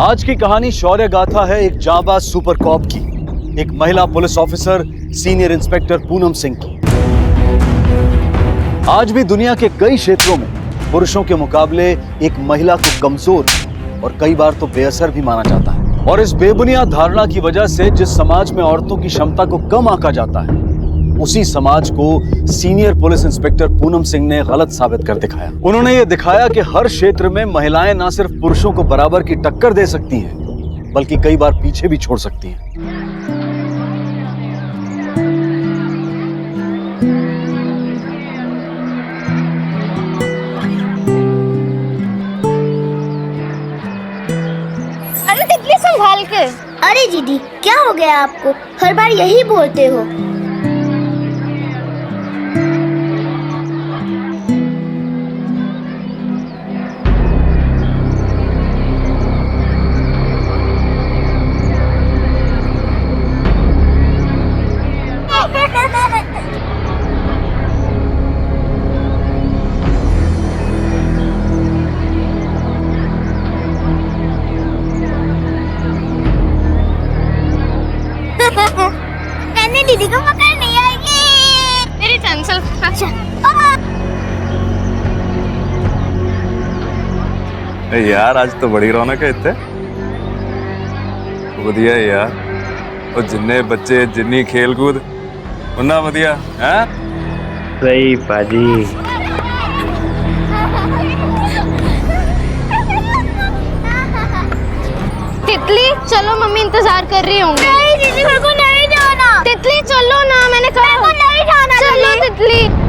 आज की कहानी शौर्य गाथा है एक जांबाज सुपर कॉप की, एक महिला police officer senior inspector Poonam Singh की। आज भी दुनिया के कई क्षेत्रों में पुरुषों के मुकाबले एक महिला को कमजोर और कई बार तो बेअसर भी माना जाता है। और इस बेबुनियाद धारणा की वजह से जिस समाज में औरतों की क्षमता को कम आंका जाता है, उसी समाज को senior police inspector Poonam Singh ने गलत साबित कर दिखाया। उन्होंने ये दिखाया कि हर क्षेत्र में महिलाएं न सिर्फ पुरुषों को बराबर की टक्कर दे सकती हैं, बल्कि कई बार पीछे भी छोड़ सकती हैं। अरे तितली संभाल के। अरे दीदी, क्या हो गया आपको? हर बार यही बोलते हो। कहने दीदी को पकड़ नहीं आएगी। मेरी टेंशन। अच्छा यार, आज तो बड़ी रौनक है इतने। बढ़िया है यार, और जिन्ने बच्चे जिन्नी खेल कूद उन्ना बढ़िया है। सही पाजी। तितली चलो, मम्मी इंतजार कर रही होंगी। नहीं दीदी, मेरे को नहीं जाना। तितली चलो ना, मैंने कहा मेरे को नहीं जाना। चलो तितली।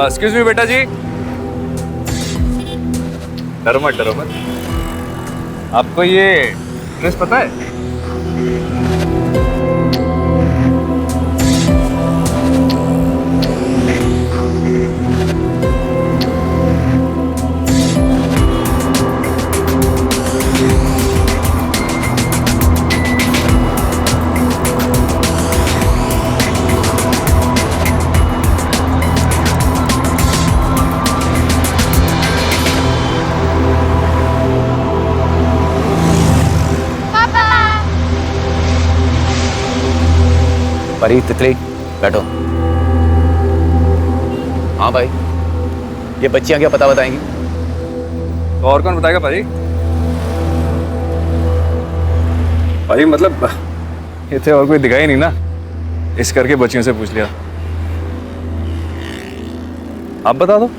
एक्सक्यूज मी बेटा जी, डरो मत डरो मत। आपको ये ड्रेस पता है? परी, तितली, बैठो। हाँ भाई, ये बच्चियां क्या पता बताएंगी? तो और कौन बताएगा भाई? भाई मतलब ये थे, और कोई दिखा ही नहीं ना, इस करके बच्चियों से पूछ लिया। आप बता दो।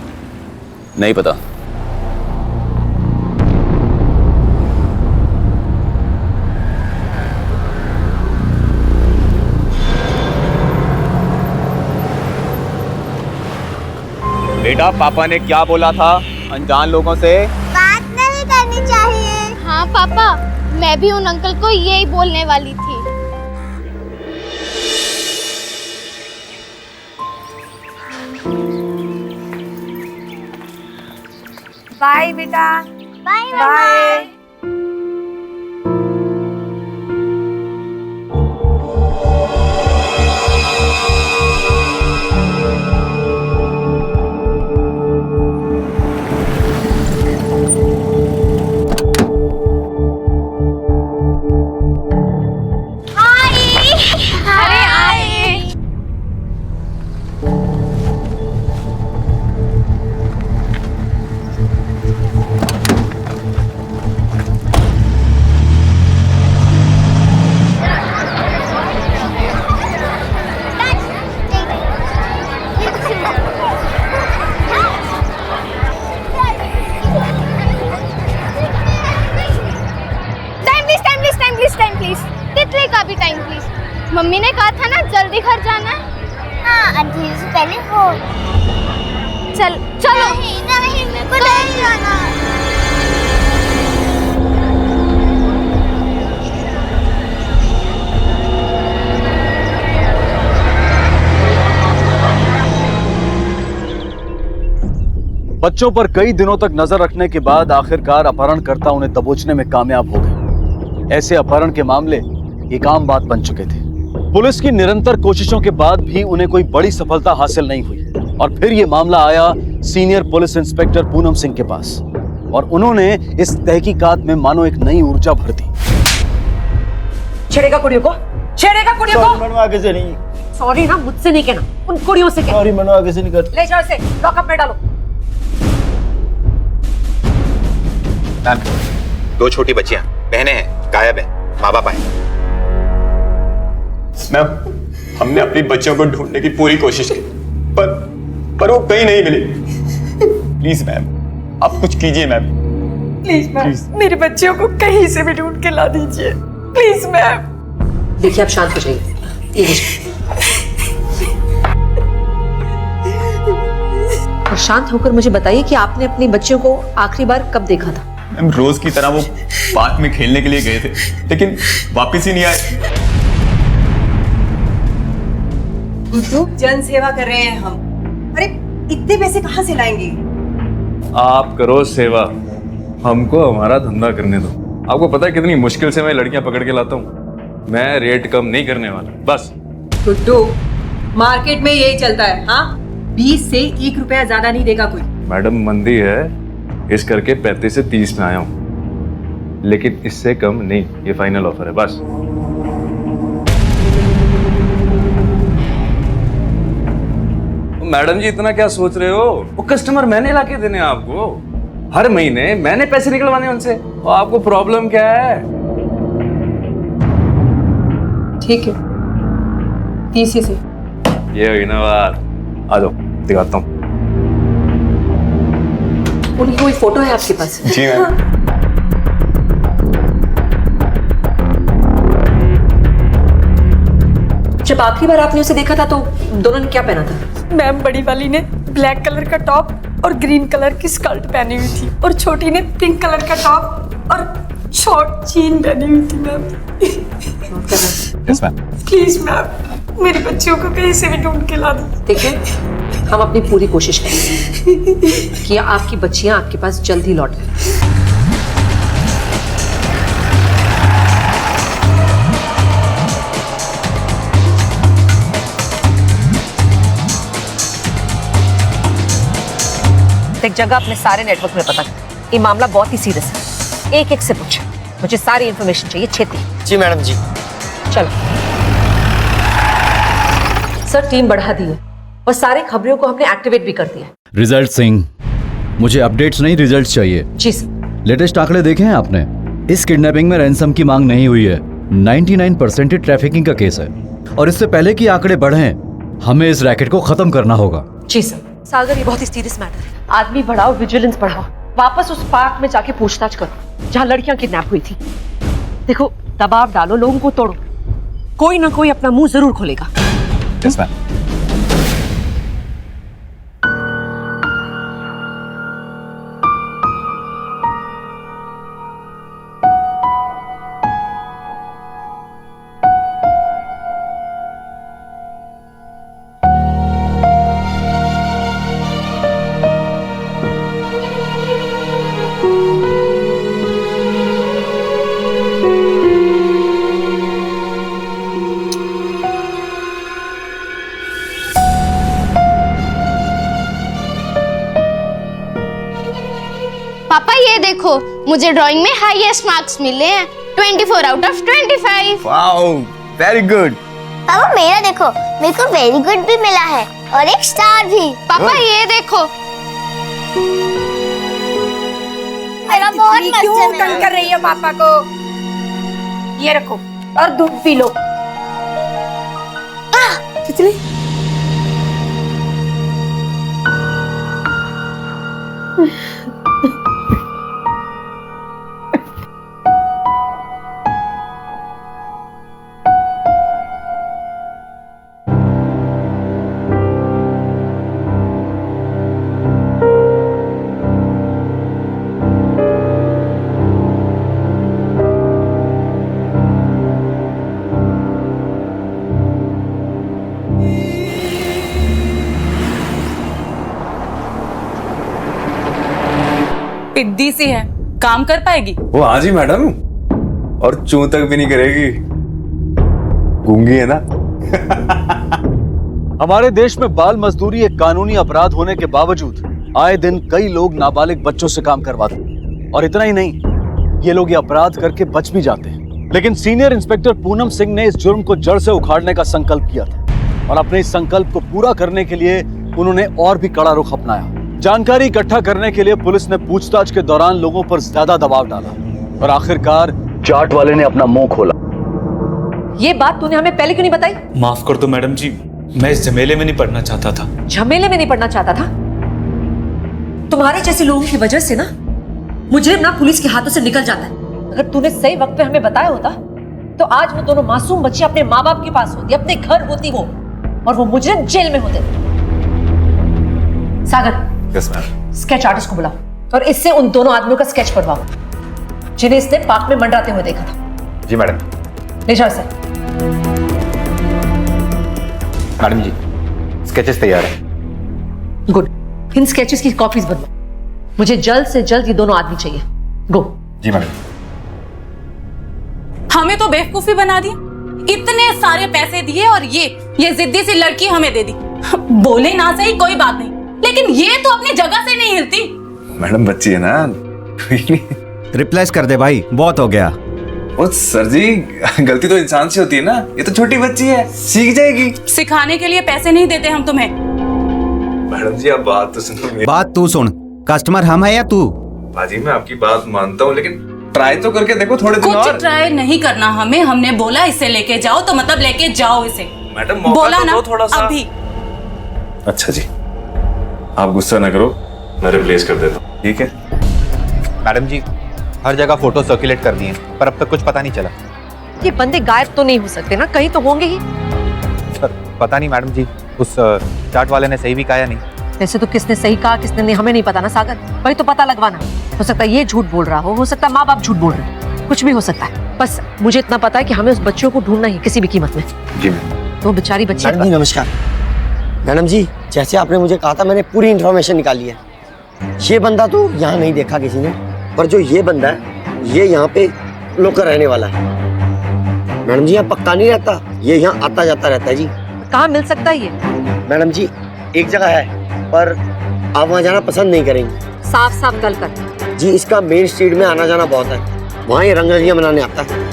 नहीं पता। बेटा, पापा ने क्या बोला था अनजान लोगों से बात नहीं करनी चाहिए। हाँ पापा, मैं भी उन अंकल को यही बोलने वाली थी। बाय बेटा। Bye bye. अरे आए। Time please. तितली का भी टाइम प्लीज। मम्मी ने कहा था ना जल्दी घर जाना है। हाँ, अंधेरे से पहले हो। चलो। नहीं, मेरे को नहीं जाना। बच्चों पर कई दिनों तक नजर रखने के बाद आखिरकार अपहरणकर्ता उन्हें दबोचने में कामयाब हो गए। ऐसे अपहरण के मामले एक आम बात बन चुके थे। पुलिस की निरंतर कोशिशों के बाद भी उन्हें कोई बड़ी सफलता हासिल नहीं हुई और फिर यह मामला आया senior police inspector Poonam Singh के पास और उन्होंने इस तहकीकात में मानो एक नई ऊर्जा भर दी। छेड़ेगा कुड़ियों को, छेड़ेगा कुड़ियों को। मैडम आगे से नहीं। सॉरी ना, मुझसे नहीं कहना, उन कुड़ियों से कह। सॉरी मैडम आगे से नहीं कर। ले जाओ इसे, लॉकअप में डालो। मैम, 2 छोटी बच्चियां बहनें हैं, गायब है, माँ बाप आए। मैम, हमने अपनी बच्चियों को ढूंढने की पूरी कोशिश की पर वो कहीं नहीं मिली। प्लीज मैम, आप कुछ कीजिए मैम। प्लीज मैम, मेरे बच्चियों को कहीं से भी ढूंढ के ला दीजिए, प्लीज मैम। देखिए, आप शांत हो जाइए। और शांत होकर मुझे बताइए कि आपने अपनी बच्चियों को आखिरी बार कब देखा था? मैम, रोज की तरह वो पार्क में खेलने के लिए गए थे लेकिन वापस ही नहीं आए। जन सेवा कर रहे हैं हम। अरे इतने पैसे कहाँ से लाएंगे? आप करो सेवा, हमको हमारा धंधा करने दो। आपको पता है कितनी मुश्किल से मैं लड़कियां पकड़ के लाता हूँ। मैं रेट कम नहीं करने वाला, बस। गुड्डू, मार्केट में यही चलता है। हाँ, 20 से 1 रुपया ज्यादा नहीं देगा कोई। मैडम, मंदी है, इस करके 35 से 30 में आया हूँ, लेकिन इससे कम नहीं। ये फाइनल ऑफर है, बस। मैडम जी, इतना क्या सोच रहे हो? वो कस्टमर मैंने लाके देने हैं आपको। हर महीने मैंने पैसे निकलवाने उनसे। और आपको प्रॉब्लम क्या है? ठीक है, 30 से। ये हुई ना बात। आ जाओ, दिखाता हूँ। उनकी कोई फोटो है आपके पास? जी मैम। जब आखिरी बार आपने उसे देखा था तो दोनों ने क्या पहना था? मैम, बड़ी वाली ने ब्लैक कलर का टॉप और ग्रीन कलर की स्कर्ट पहनी हुई थी और छोटी ने पिंक कलर का टॉप और शॉर्ट जीन पहनी हुई थी। Ma'am yes ma'am. Please ma'am, मेरी बच्चियों को कहीं से भी ढूंढ के ला दो। देखिए, हम अपनी पूरी कोशिश करेंगे कि आपकी बच्चियां आपके पास जल्द ही लौट आएं। एक जगह अपने सारे नेटवर्क में पता कर। ये मामला बहुत ही सीरियस है। एक से पूछे, मुझे सारी इंफॉर्मेशन चाहिए, छेती। जी मैडम जी। चलो सर, टीम बढ़ा दी है और सारे खबरों को हमने एक्टिवेट भी कर दिया। रिजल्ट सिंह, मुझे अपडेट्स नहीं, रिजल्ट चाहिए। जी सर। लेटेस्ट आंकड़े देखे हैं आपने? इस किडनैपिंग में रैंसम की मांग नहीं हुई है। 99% ही ट्रैफिकिंग का केस है और इससे पहले कि आंकड़े बढ़ें, हमें इस रैकेट को खत्म करना होगा। जी सर। सागर, ये बहुत ही सीरियस मैटर है। आदमी बढ़ाओ, विजिलेंस बढ़ाओ, वापस उस पार्क में जाके पूछताछ करो जहाँ लड़कियां किडनैप हुई थी। देखो, दबाव डालो, लोगों को तोड़ो, कोई ना कोई अपना मुंह जरूर खोलेगा। Yes ma'am. पापा ये देखो, मुझे ड्राइंग में हाईएस्ट मार्क्स मिले हैं, 24 out of 25। Wow, very good. पापा मेरा देखो, मेरे को वेरी गुड भी मिला है और एक स्टार भी। पापा ये देखो। मेरा बहुत मस्त क्यों है। तंग कर रही है पापा को? ये रखो और दूध पी लो। तितली, पिद्दी सी है, काम कर पाएगी? वो हाँ जी मैडम, और चूं तक भी नहीं करेगी, गूंगी है ना। हमारे देश में बाल मजदूरी एक कानूनी अपराध होने के बावजूद आए दिन कई लोग नाबालिग बच्चों से काम करवाते हैं। और इतना ही नहीं, ये लोग ये अपराध करके बच भी जाते हैं। लेकिन सीनियर इंस्पेक्टर पूनम सिंह ने इस जुर्म को जड़ से उखाड़ने का संकल्प किया था, और अपने इस संकल्प को पूरा करने के लिए उन्होंने और भी कड़ा रुख अपनाया। जानकारी इकट्ठा करने के लिए पुलिस ने पूछताछ के दौरान लोगों पर ज्यादा दबाव डाला, और आखिरकार चाट वाले ने अपना मुंह खोला। ये बात तूने हमें पहले क्यों नहीं बताई? माफ कर दो मैडम जी, मैं इस झमेले में नहीं पड़ना चाहता था। झमेले में नहीं पड़ना चाहता था? तुम्हारे जैसे लोगों की वजह से ना मुजरिम ना पुलिस के हाथों से निकल जाता है। अगर तूने सही वक्त पे हमें बताया होता तो आज वो दोनों मासूम बच्चे अपने माँ बाप के पास होती, अपने घर होती वो, और वो मुजरिम जेल में होते। सागर, यस मैम। स्केच आर्टिस्ट को बुलाओ और इससे उन दोनों आदमियों का स्केच बनवाओ जिन्हें इसने पार्क में मंडराते हुए देखा था। जी मैडम। ले जाओ इसे। मैडम जी, स्केचेस तैयार है। गुड, इन स्केचेस की कॉपीज बनवाओ। मुझे जल्द से जल्द ये दोनों आदमी चाहिए। गो। जी मैडम। हमें तो बेवकूफी बना दी, इतने सारे पैसे दिए और ये जिद्दी सी लड़की हमें दे दी। बोले ना सही कोई बात नहीं, लेकिन ये तो अपनी जगह से नहीं हिलती। मैडम बच्ची है ना, रिप्लेस कर दे भाई, बहुत हो गया। ओ सर जी, गलती तो इंसान से होती है ना, ये तो छोटी बच्ची है, सीख जाएगी। सिखाने के लिए पैसे नहीं देते हम तुम्हें। मैडम जी आप बात तो सुनो। बात तू सुन, कस्टमर हम है या तू? बाजी मैं आपकी बात मानता हूँ, लेकिन ट्राई तो करके देखो थोड़े दिन कुछ और। ट्राई नहीं करना हमें, हमने बोला इसे लेके जाओ तो मतलब लेके जाओ इसे। मैडम मौका बोला तो ना दो थोड़ा सा। अभी। अच्छा जी, आप गुस्सा ना करो, मैं रिप्लेस कर देता हूँ, ठीक है? मैडम जी, हर जगह फोटो सर्कुलेट कर दिए पर अब तक कुछ पता नहीं चला। ये बंदे गायब तो नहीं हो सकते ना, कहीं तो होंगे ही। सर पता नहीं मैडम जी, उस चाट वाले ने सही भी कहा या नहीं। वैसे तो किसने सही कहा किसने नहीं हमें नहीं पता ना सागर, वही तो पता लगवाना। हो सकता है ये झूठ बोल रहा हो सकता है माँ बाप झूठ बोल रहे हैं, कुछ भी हो सकता है। बस मुझे इतना पता है कि हमें उस बच्चों को ढूंढना ही किसी भी कीमत में। जी मैम। तो बेचारी बच्ची। मैडम जी नमस्कार। मैडम जी, जैसे आपने मुझे कहा था मैंने पूरी इन्फॉर्मेशन निकाली है। ये बंदा तो यहाँ नहीं देखा किसी ने, पर जो ये बंदा है ये यहाँ पे लोकल रहने वाला है। मैडम जी यहाँ पक्का नहीं रहता, ये यहाँ आता जाता रहता है जी। कहाँ मिल सकता है ये? मैडम जी एक जगह है पर आप वहाँ जाना पसंद नहीं करेंगी। साफ साफ गल कर। जी इसका मेन स्ट्रीट में आना जाना बहुत है, वहाँ ये रंगरलियाँ बनाने आता है।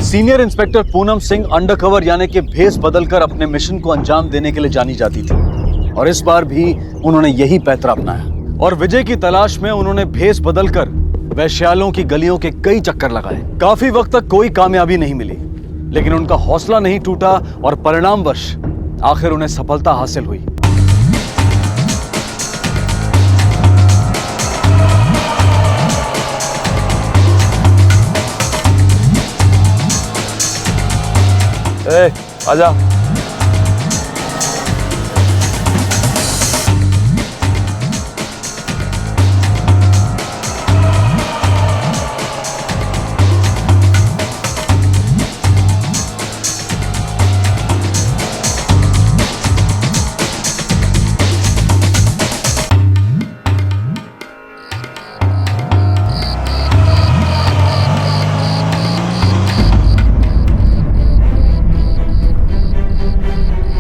Senior inspector Poonam Singh undercover यानी कि भेस बदलकर अपने मिशन को अंजाम देने के लिए जानी जाती थी, और इस बार भी उन्होंने यही पैतरा अपनाया। और विजय की तलाश में उन्होंने भेस बदलकर वैश्यालों की गलियों के कई चक्कर लगाए। काफी वक्त तक कोई कामयाबी नहीं मिली, लेकिन उनका हौसला नहीं टूटा और परिणामवश आखिर उन्हें सफलता हासिल हुई। आजा।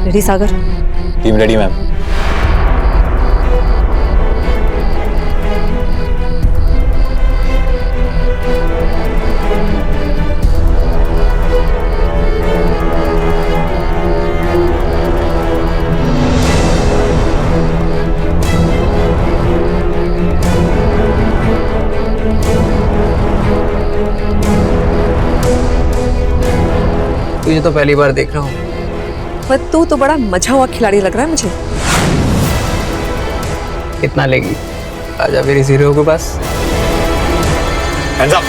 Ready Sagar? Team ready ma'am. तुझे तो पहली बार देख रहा हूँ, पर तू तो बड़ा मजा हुआ खिलाड़ी लग रहा है मुझे। कितना लेगी? आजा मेरी हीरो के पास। Hands up!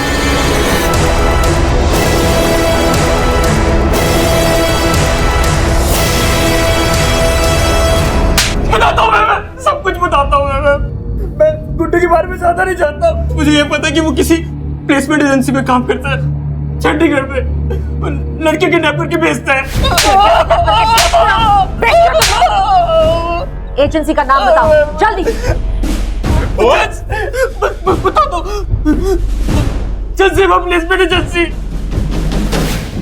बताता हूँ मैं सब कुछ बताता हूँ मैं गुड्डू के बारे में ज्यादा नहीं जानता। मुझे ये पता है कि वो किसी प्लेसमेंट एजेंसी में काम करता है चंडीगढ़ में, लड़के के नेपर के भेजता है। एजेंसी का नाम बताओ जल्दी। बता दो जल्द सेवा प्लेसमेंट एजेंसी।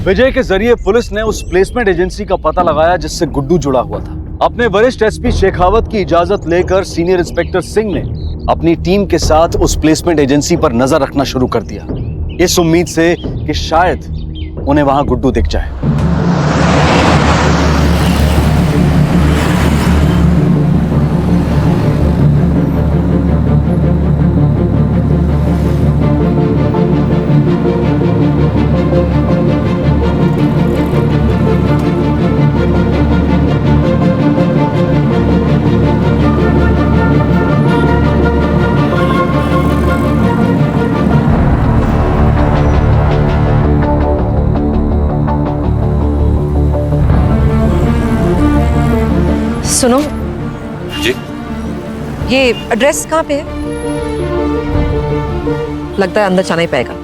विजय के जरिए पुलिस ने उस प्लेसमेंट एजेंसी का पता लगाया जिससे गुड्डू जुड़ा हुआ था। अपने वरिष्ठ एसपी शेखावत की इजाजत लेकर सीनियर इंस्पेक्टर सिंह ने अपनी टीम के साथ उस प्लेसमेंट एजेंसी पर नजर रखना शुरू कर दिया, इस उम्मीद से कि शायद उन्हें वहां गुड्डू दिख जाए। सुनो जी, ये एड्रेस कहाँ पे है? लगता है अंदर जाना ही पड़ेगा,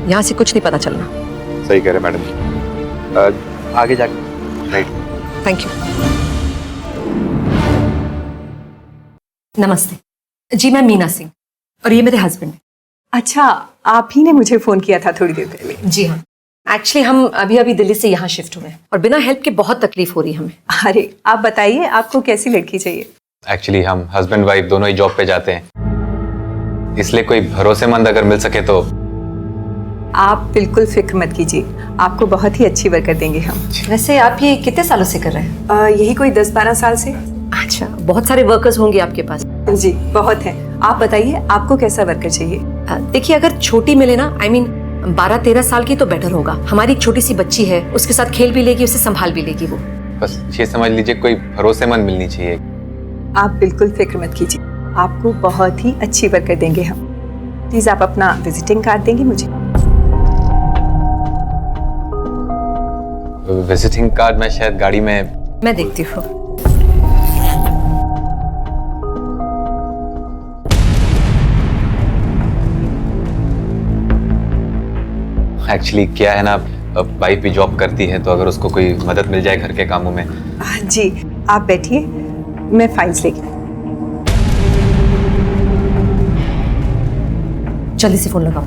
यहाँ से कुछ नहीं पता चलना। सही कह रहे मैडम जी। आगे जाके राइट। Thank you. नमस्ते जी, मैं मीना सिंह और ये मेरे हस्बैंड हैं। अच्छा, आप ही ने मुझे फोन किया था थोड़ी देर पहले। जी हाँ, एक्चुअली हम अभी अभी दिल्ली से यहाँ शिफ्ट हुए हैं और बिना हेल्प के बहुत तकलीफ हो रही है हमें। अरे आप बताइए, आपको कैसी लड़की चाहिए? एक्चुअली हम हस्बैंड वाइफ दोनों ही जॉब पे जाते हैं, इसलिए कोई भरोसेमंद अगर मिल सके तो। आप बिल्कुल फिक्र मत कीजिए, आपको बहुत ही अच्छी वर्कर देंगे हम। वैसे आप ये कितने सालों से कर रहे हैं? यही कोई 10-12 साल से। अच्छा, बहुत सारे वर्कर्स होंगे आपके पास। जी बहुत हैं। आप बताइए आपको कैसा वर्कर चाहिए? देखिए, अगर छोटी मिले ना, I mean 12-13 साल की तो बेटर होगा। हमारी एक छोटी सी बच्ची है, उसके साथ खेल भी लेगी, उसे संभाल भी लेगी वो। बस ये समझ लीजिए कोई भरोसेमंद मिलनी चाहिए। आप बिल्कुल फिक्र मत कीजिए, आपको बहुत ही अच्छी वर्कर देंगे हम। प्लीज आप अपना विजिटिंग कार्ड देंगे मुझे? विजिटिंग कार्ड मैं शायद गाड़ी में। मैं देखती हूँ। एक्चुअली क्या है ना, वाइफ भी जॉब करती है, तो अगर उसको कोई मदद मिल जाए घर के कामों में। जी आप बैठिए, मैं फाइल्स लेके। जल्दी से फोन लगाओ।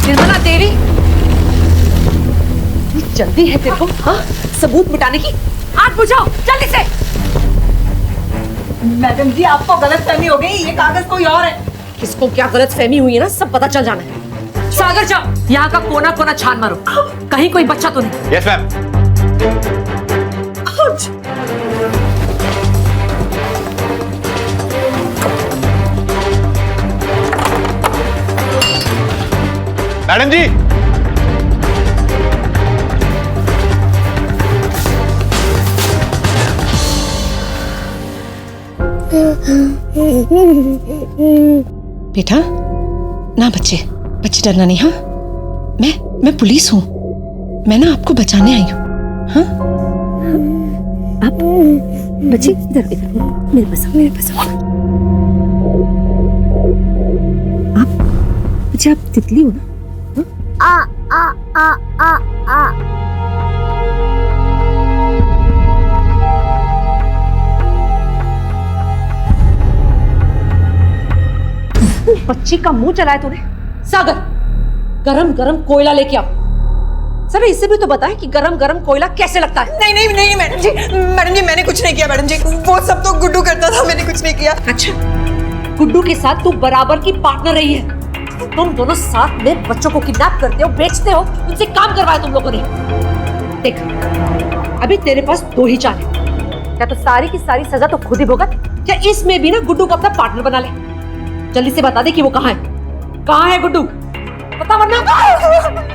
निर्मला देवी, जल्दी है तेरे को? हाँ, सबूत मिटाने की। आग बुझाओ जल्दी से। मैडम जी आपको गलतफहमी हो गई, ये कागज कोई और है। किसको क्या गलतफहमी हुई है ना, सब पता चल जाना है। सागर जाओ, यहाँ का कोना कोना छान मारो, कहीं कोई बच्चा तो नहीं। Yes ma'am. मैडम जी, बेटा ना, बच्चे डरना नहीं। हाँ, मैं पुलिस हूँ, मैं ना आपको बचाने आई हूँ। हाँ, आप बच्चे इधर मेरे पास आप बच्चे, आप तितली हो ना? आ आ आ आ आ। बच्ची का मुंह चलाया तूने। सागर, गरम गरम कोयला लेके आओ। सर इससे भी तो बताएं कि गरम गरम कोयला कैसे लगता है। नहीं नहीं नहीं मैडम जी, मैंने कुछ नहीं किया मैडम जी, वो सब तो गुड्डू करता था, मैंने कुछ नहीं किया। अच्छा, गुड्डू के साथ तू बराबर की पार्टनर रही है। तुम दोनों साथ में बच्चों को किडनैप करते हो, बेचते हो, उनसे काम करवाया तुम लोगों ने। देख, अभी तेरे पास 2 ही चाल है, या तो सारी की सारी सजा तो खुद ही भुगत, या इसमें भी ना गुड्डू को अपना पार्टनर बना ले। जल्दी से बता दे कि वो कहाँ है गुड्डू, बता वरना।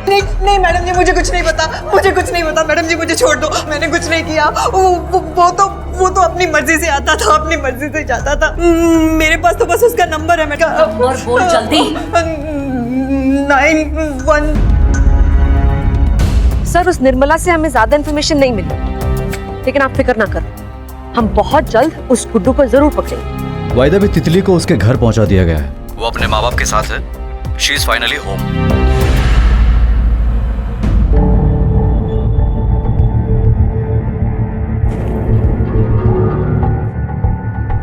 नहीं मैडम जी, मुझे कुछ नहीं पता मैडम जी, मुझे छोड़ दो, मैंने कुछ नहीं किया। वो तो अपनी मर्जी से आता था, अपनी मर्जी से जाता था। मेरे पास तो बस उसका नंबर है। और बोल जल्दी। 991। सर उस निर्मला से हमें ज्यादा इन्फॉर्मेशन नहीं मिली, लेकिन आप फिक्र ना करो, हम बहुत जल्द उस गुड्डू को जरूर पकड़ेंगे। वायदा भी तितली को उसके घर पहुंचा दिया गया है। वो अपने माँ बाप के साथ है। She is finally home.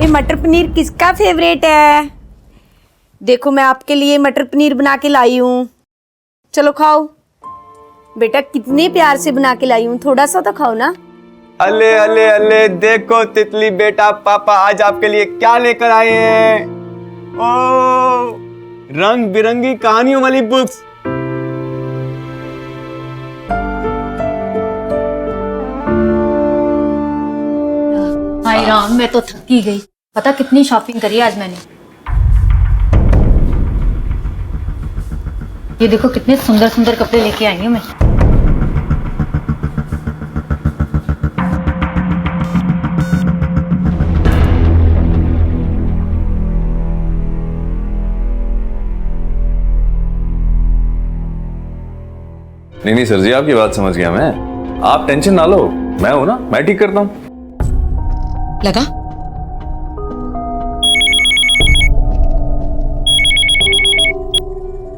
ये मटर पनीर किसका फेवरेट है? देखो मैं आपके लिए मटर पनीर बना के लाई हूँ, चलो खाओ। बेटा कितने प्यार से बना के लाई हूँ, थोड़ा सा तो खाओ ना। अले अले अले, देखो तितली बेटा, पापा आज आपके लिए क्या लेकर आए हैं। ओ, रंग बिरंगी कहानियों वाली बुक्स। हाय राम, मैं तो थकी गई। पता कितनी शॉपिंग करी आज मैंने। ये देखो कितने सुंदर सुंदर कपड़े लेके आई हूँ मैं। नहीं सर जी, आपकी बात समझ गया मैं। आप टेंशन ना लो, मैं हूं ना, मैं ठीक करता हूं। लगा?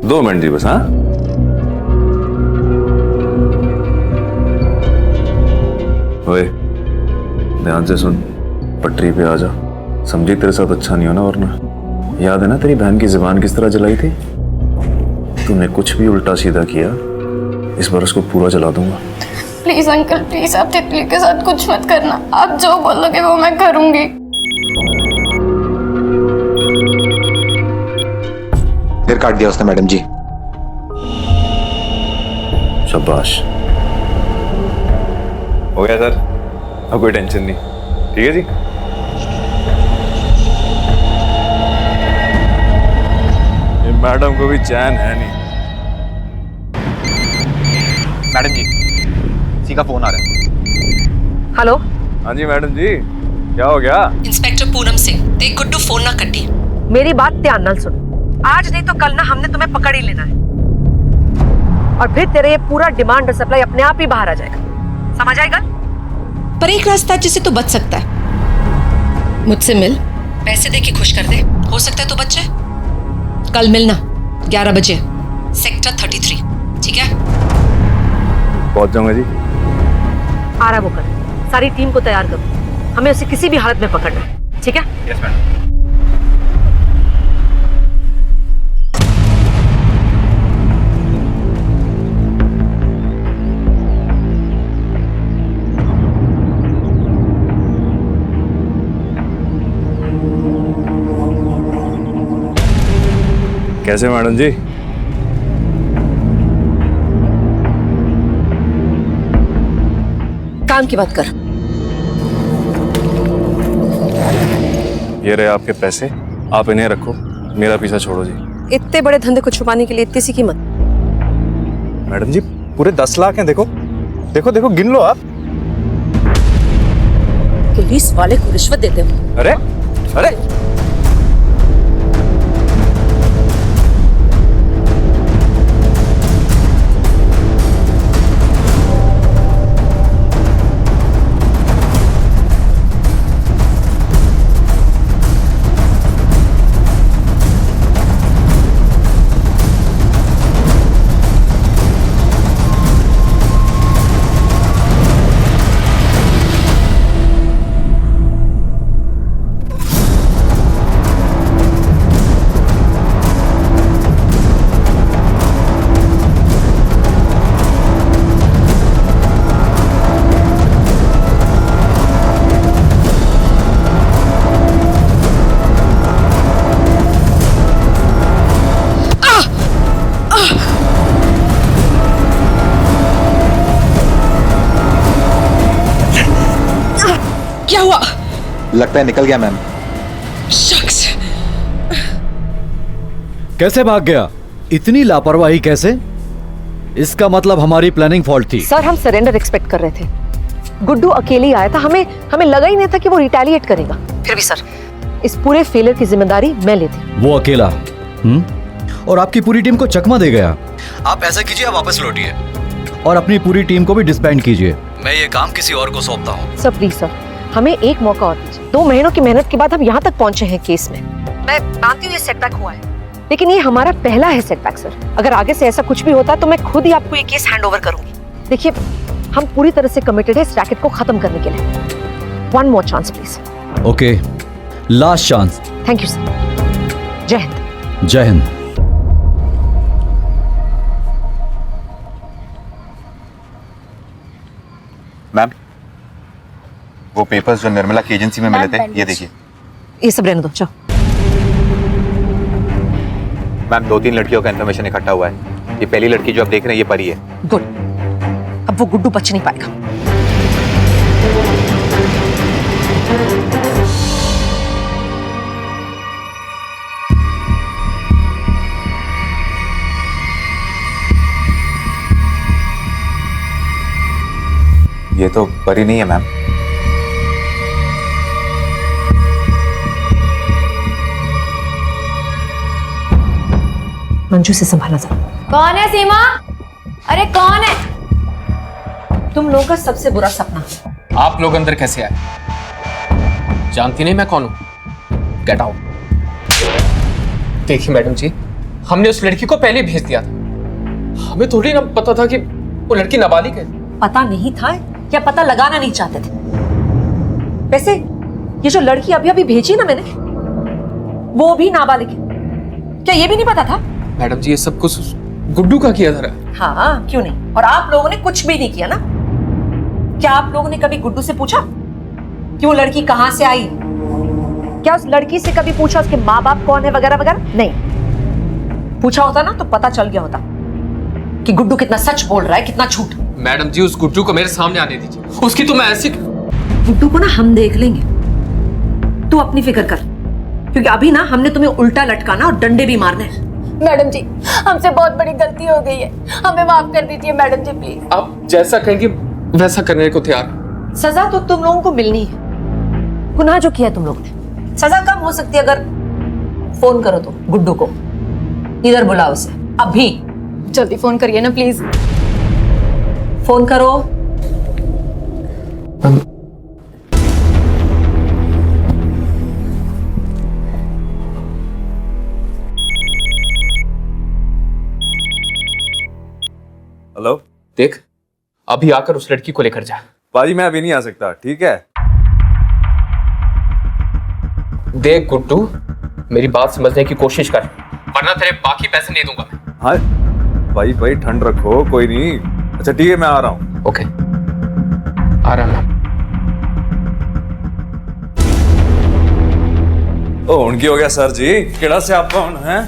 दो मिनट जी बस। हाँ ओए, ध्यान से सुन, पटरी पे आ जा। समझी तेरे साथ अच्छा नहीं होना, वरना याद है ना तेरी बहन की जुबान किस तरह जलाई थी। तूने कुछ भी उल्टा सीधा किया, इस बार उसको पूरा जला दूंगा। प्लीज अंकल, प्लीज आप तितली के साथ कुछ मत करना। आप जो बोलोगे वो मैं करूंगी। फिर काट दिया उसने मैडम जी। शाबाश, हो गया सर, अब कोई टेंशन नहीं। ठीक है जी। ये मैडम को भी चैन है नहीं। मैडम जी, किसी का फोन आ रहा है। हेलो। हाँ जी मैडम जी, क्या हो गया? इंस्पेक्टर पूनम सिंह, देख गुड्डू फोन ना कटी। मेरी बात ध्यान नाल सुन, आज नहीं तो कल ना हमने तुम्हें पकड़ ही लेना है, और फिर तेरे ये पूरा डिमांड और सप्लाई अपने आप ही बाहर आ जाएगा, समझ आएगा? पर एक रास्ता जिससे तो बच सकता है, मुझसे मिल, पैसे दे के खुश कर दे, हो सकता है तो बच जाए। कल मिलना 11 बजे सेक्टर 33, ठीक है? पहुंच जाऊंगा जी। आराम होकर सारी टीम को तैयार करो, हमें उसे किसी भी हालत में पकड़ना है, ठीक है? Yes madam. कैसे मैडम जी? काम की बात कर। ये रहे आपके पैसे, आप इन्हें रखो, मेरा पीछा छोड़ो जी। इतने बड़े धंधे को छुपाने के लिए इतनी सी कीमत? मैडम जी पूरे 10 लाख हैं, देखो देखो देखो, गिन लो आप। पुलिस वाले को रिश्वत देते हो? अरे अरे, क्या हुआ? लगता है निकल गया मैम। शख्स कैसे भाग गया? इतनी लापरवाही कैसे? इसका मतलब हमारी प्लानिंग फॉल्ट थी। सर हम सरेंडर एक्सपेक्ट कर रहे थे, गुड्डू अकेले आया था, हमें लगा ही नहीं था कि वो रिटेलिएट करेगा। फिर भी सर इस पूरे फेलियर की जिम्मेदारी मैं लेती। वो अकेला और आपकी पूरी टीम को चकमा दे गया। आप ऐसा कीजिए, आप वापस लौटिए और अपनी पूरी टीम को भी डिसबैंड कीजिए। मैं ये काम किसी और को सौंपता हूँ। सर प्लीज सर, हमें एक मौका और दीजिए। 2 महीनों की मेहनत के बाद हम यहाँ तक पहुंचे हैं केस में। मैं मानती हूँ ये सेटबैक हुआ है, लेकिन ये हमारा पहला है सेटबैक सर। अगर आगे से ऐसा कुछ भी होता है तो मैं खुद ही आपको ये केस हैंड ओवर करूंगी। देखिए, हम पूरी तरह से कमिटेड है इस रैकेट को खत्म करने के लिए। 1 more chance please. Okay, last chance. Thank you sir. जय हिंद। जय हिंद। मैम, वो पेपर्स जो निर्मला की एजेंसी में मिले थे, ये देखिए। ये सब रहने दो, जाओ। मैम, 2-3 लड़कियों का इन्फॉर्मेशन इकट्ठा हुआ है। ये पहली लड़की जो आप देख रहे हैं, ये परी है। गुड। अब वो गुड्डू बच नहीं पाएगा। ये तो परी नहीं है मैम। मंजू से संभाला जरा। कौन है सीमा? अरे कौन है? तुम लोगों का सबसे बुरा सपना। आप लोग अंदर कैसे आए? जानती नहीं मैं कौन हूं? Get out. देखिए मैडम जी, हमने उस लड़की को पहले भेज दिया था। हमें थोड़ी ना पता था कि वो लड़की नाबालिग है। पता नहीं था या पता लगाना नहीं चाहते थे? वैसे ये जो लड़की अभी अभी भेजी ना मैंने, वो भी नाबालिग है। क्या ये भी नहीं पता था? मैडम जी, ये सब कुछ गुड्डू का किया था। हाँ, क्यों नहीं? और आप लोगों ने कुछ भी नहीं किया ना? क्या आप लोगों ने कभी गुड्डू से पूछा कि वो लड़की कहां से आई? क्या उस लड़की से कभी पूछा उसके माँ बाप कौन है वगैरह वगैरह? नहीं। पूछा होता ना तो पता चल गया होता कि गुड्डू कितना सच बोल रहा है, कितना झूठ। मैडम जी, उस गुड्डू को मेरे सामने आने दीजिए। उसकी तो मैं ऐसी गुड्डू को ना हम देख लेंगे, तू अपनी फिक्र कर, क्योंकि अभी ना हमने तुम्हें उल्टा लटकाना और डंडे भी मारने हैं। मैडम जी, हमसे बहुत बड़ी गलती हो गई है, हमें माफ कर दीजिए मैडम जी प्लीज। आप जैसा कहेंगे वैसा करने को तैयार। सजा तो तुम लोगों को मिलनी है। गुनाह जो किया तुम लोगों ने, सजा कम हो सकती है अगर फोन करो तो गुड्डू को। इधर बुलाओ उसे अभी। जल्दी फोन करिए ना प्लीज। फोन करो। हेलो। देख, अभी आकर उस लड़की को लेकर जा। बाजी, मैं अभी नहीं आ सकता, ठीक है? देख गुड्डू, मेरी बात समझने की कोशिश कर, वरना तेरे बाकी पैसे नहीं दूंगा मैं। हाँ भाई ठंड रखो, कोई नहीं। अच्छा ठीक है, मैं आ रहा हूँ। ओके, आ रहा ना। ओ उनकी हो गया सर जी, केड़ा से आप कौन है?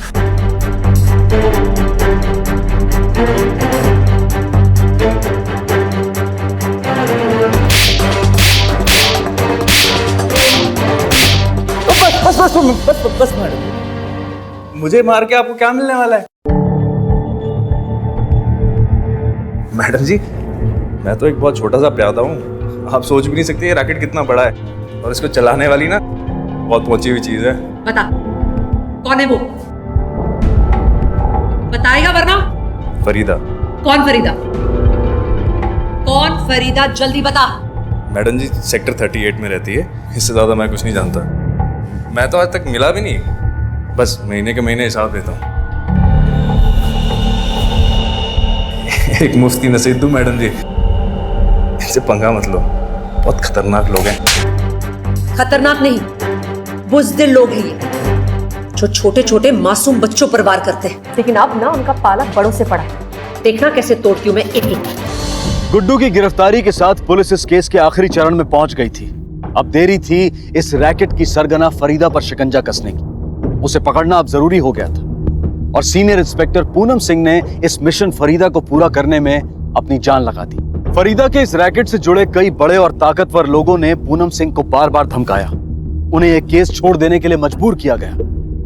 बस मैडम, मुझे मार के आपको क्या मिलने वाला है? मैडम जी, मैं तो एक बहुत छोटा सा प्यादा हूँ। आप सोच भी नहीं सकते ये रैकेट कितना बड़ा है, और इसको चलाने वाली ना बहुत पहुंची हुई चीज है। बता कौन है वो? बताएगा वरना। फरीदा। कौन फरीदा? कौन फरीदा? जल्दी बता। मैडम जी, सेक्टर 38 में रहती है, इससे ज्यादा मैं कुछ नहीं जानता। मैं तो आज तक मिला भी नहीं, बस महीने के महीने हिसाब देता हूँ। एक मुफ्ती नसीहत दूं मैडम जी, इनसे पंगा मत लो, बहुत खतरनाक लोग हैं। खतरनाक नहीं, बुज़दिल लोग हैं ये, जो छोटे छोटे मासूम बच्चों पर वार करते हैं। लेकिन अब ना उनका पाला बड़ों से पड़ा है। देखना कैसे तोड़ती हूं मैं एक एक। गुड्डू की गिरफ्तारी के साथ पुलिस इस केस के आखिरी चरण में पहुंच गई थी। अब देरी थी इस रैकेट की सरगना फरीदा पर शिकंजा कसने की। उसे पकड़ना अब जरूरी हो गया था, और सीनियर इंस्पेक्टर पूनम सिंह ने इस मिशन फरीदा को पूरा करने में अपनी जान लगा दी। फरीदा के इस रैकेट से जुड़े कई बड़े और ताकतवर लोगों ने पूनम सिंह को बार बार धमकाया। उन्हें यह केस छोड़ देने के लिए मजबूर किया गया,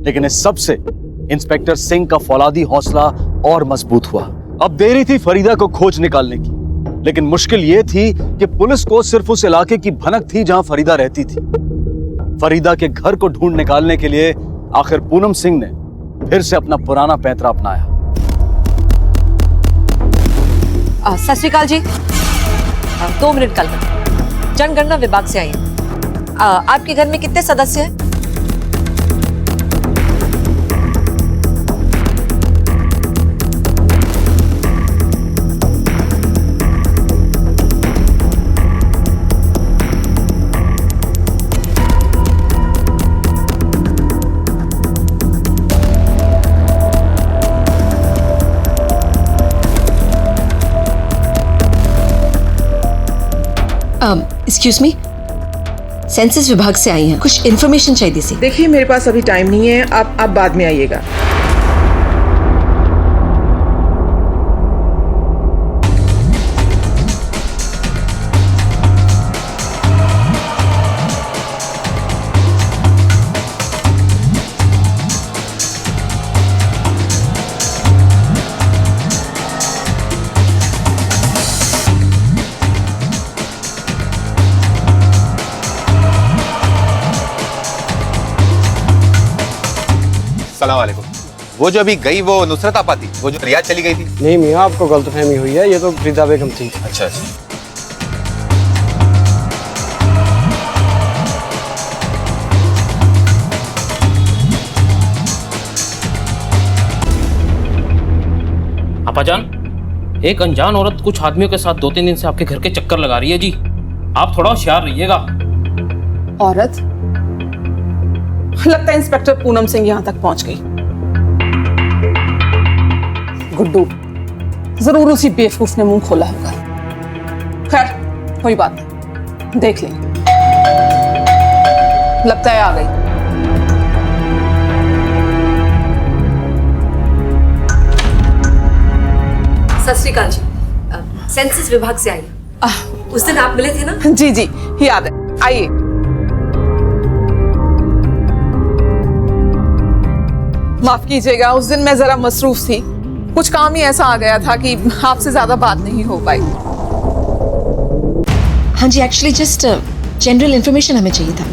लेकिन इस सब से इंस्पेक्टर सिंह का फौलादी हौसला और मजबूत हुआ। अब देरी थी फरीदा को खोज निकालने की, लेकिन मुश्किल यह थी कि पुलिस को सिर्फ उस इलाके की भनक थी जहां फरीदा रहती थी। फरीदा के घर को ढूंढ निकालने के लिए आखिर पूनम सिंह ने फिर से अपना पुराना पैंतरा अपनाया। सत श्रीकाल जी, 2 मिनट कल जनगणना विभाग से आई हूँ। आपके घर में कितने सदस्य हैं? एक्सक्यूज मी, सेंसस विभाग से आई हैं, कुछ इन्फॉर्मेशन चाहिए थी। देखिए मेरे पास अभी टाइम नहीं है, आप बाद में आइएगा। सलाम वालेकुम। वो जो अभी गई वो नुसरत आपा थी, वो जो रियाद चली गई थी? नहीं मियाँ, आपको गलतफहमी हुई है, ये तो फरीदा बेगम थी। अच्छा अच्छा। आपाजान, एक अनजान औरत कुछ आदमियों के साथ 2-3 दिन से आपके घर के चक्कर लगा रही है जी। आप थोड़ा होशियार रहिएगा। औरत? लगता है इंस्पेक्टर पूनम सिंह यहाँ तक पहुंच गई। गुड्डू, जरूर उसी बेवकूफ ने मुंह खोला होगा। खैर कोई बात नहीं, देख लें। लगता है आ गई। सत श्रीकाल जी, सेंसस विभाग से आई हूँ। उस दिन आप मिले थे ना? जी जी याद है, आइए। माफ कीजिएगा, उस दिन मैं जरा मसरूफ थी, कुछ काम ही ऐसा आ गया था कि आपसे ज्यादा बात नहीं हो पाई। हाँ जी, एक्चुअली जस्ट जनरल इंफॉर्मेशन हमें चाहिए था।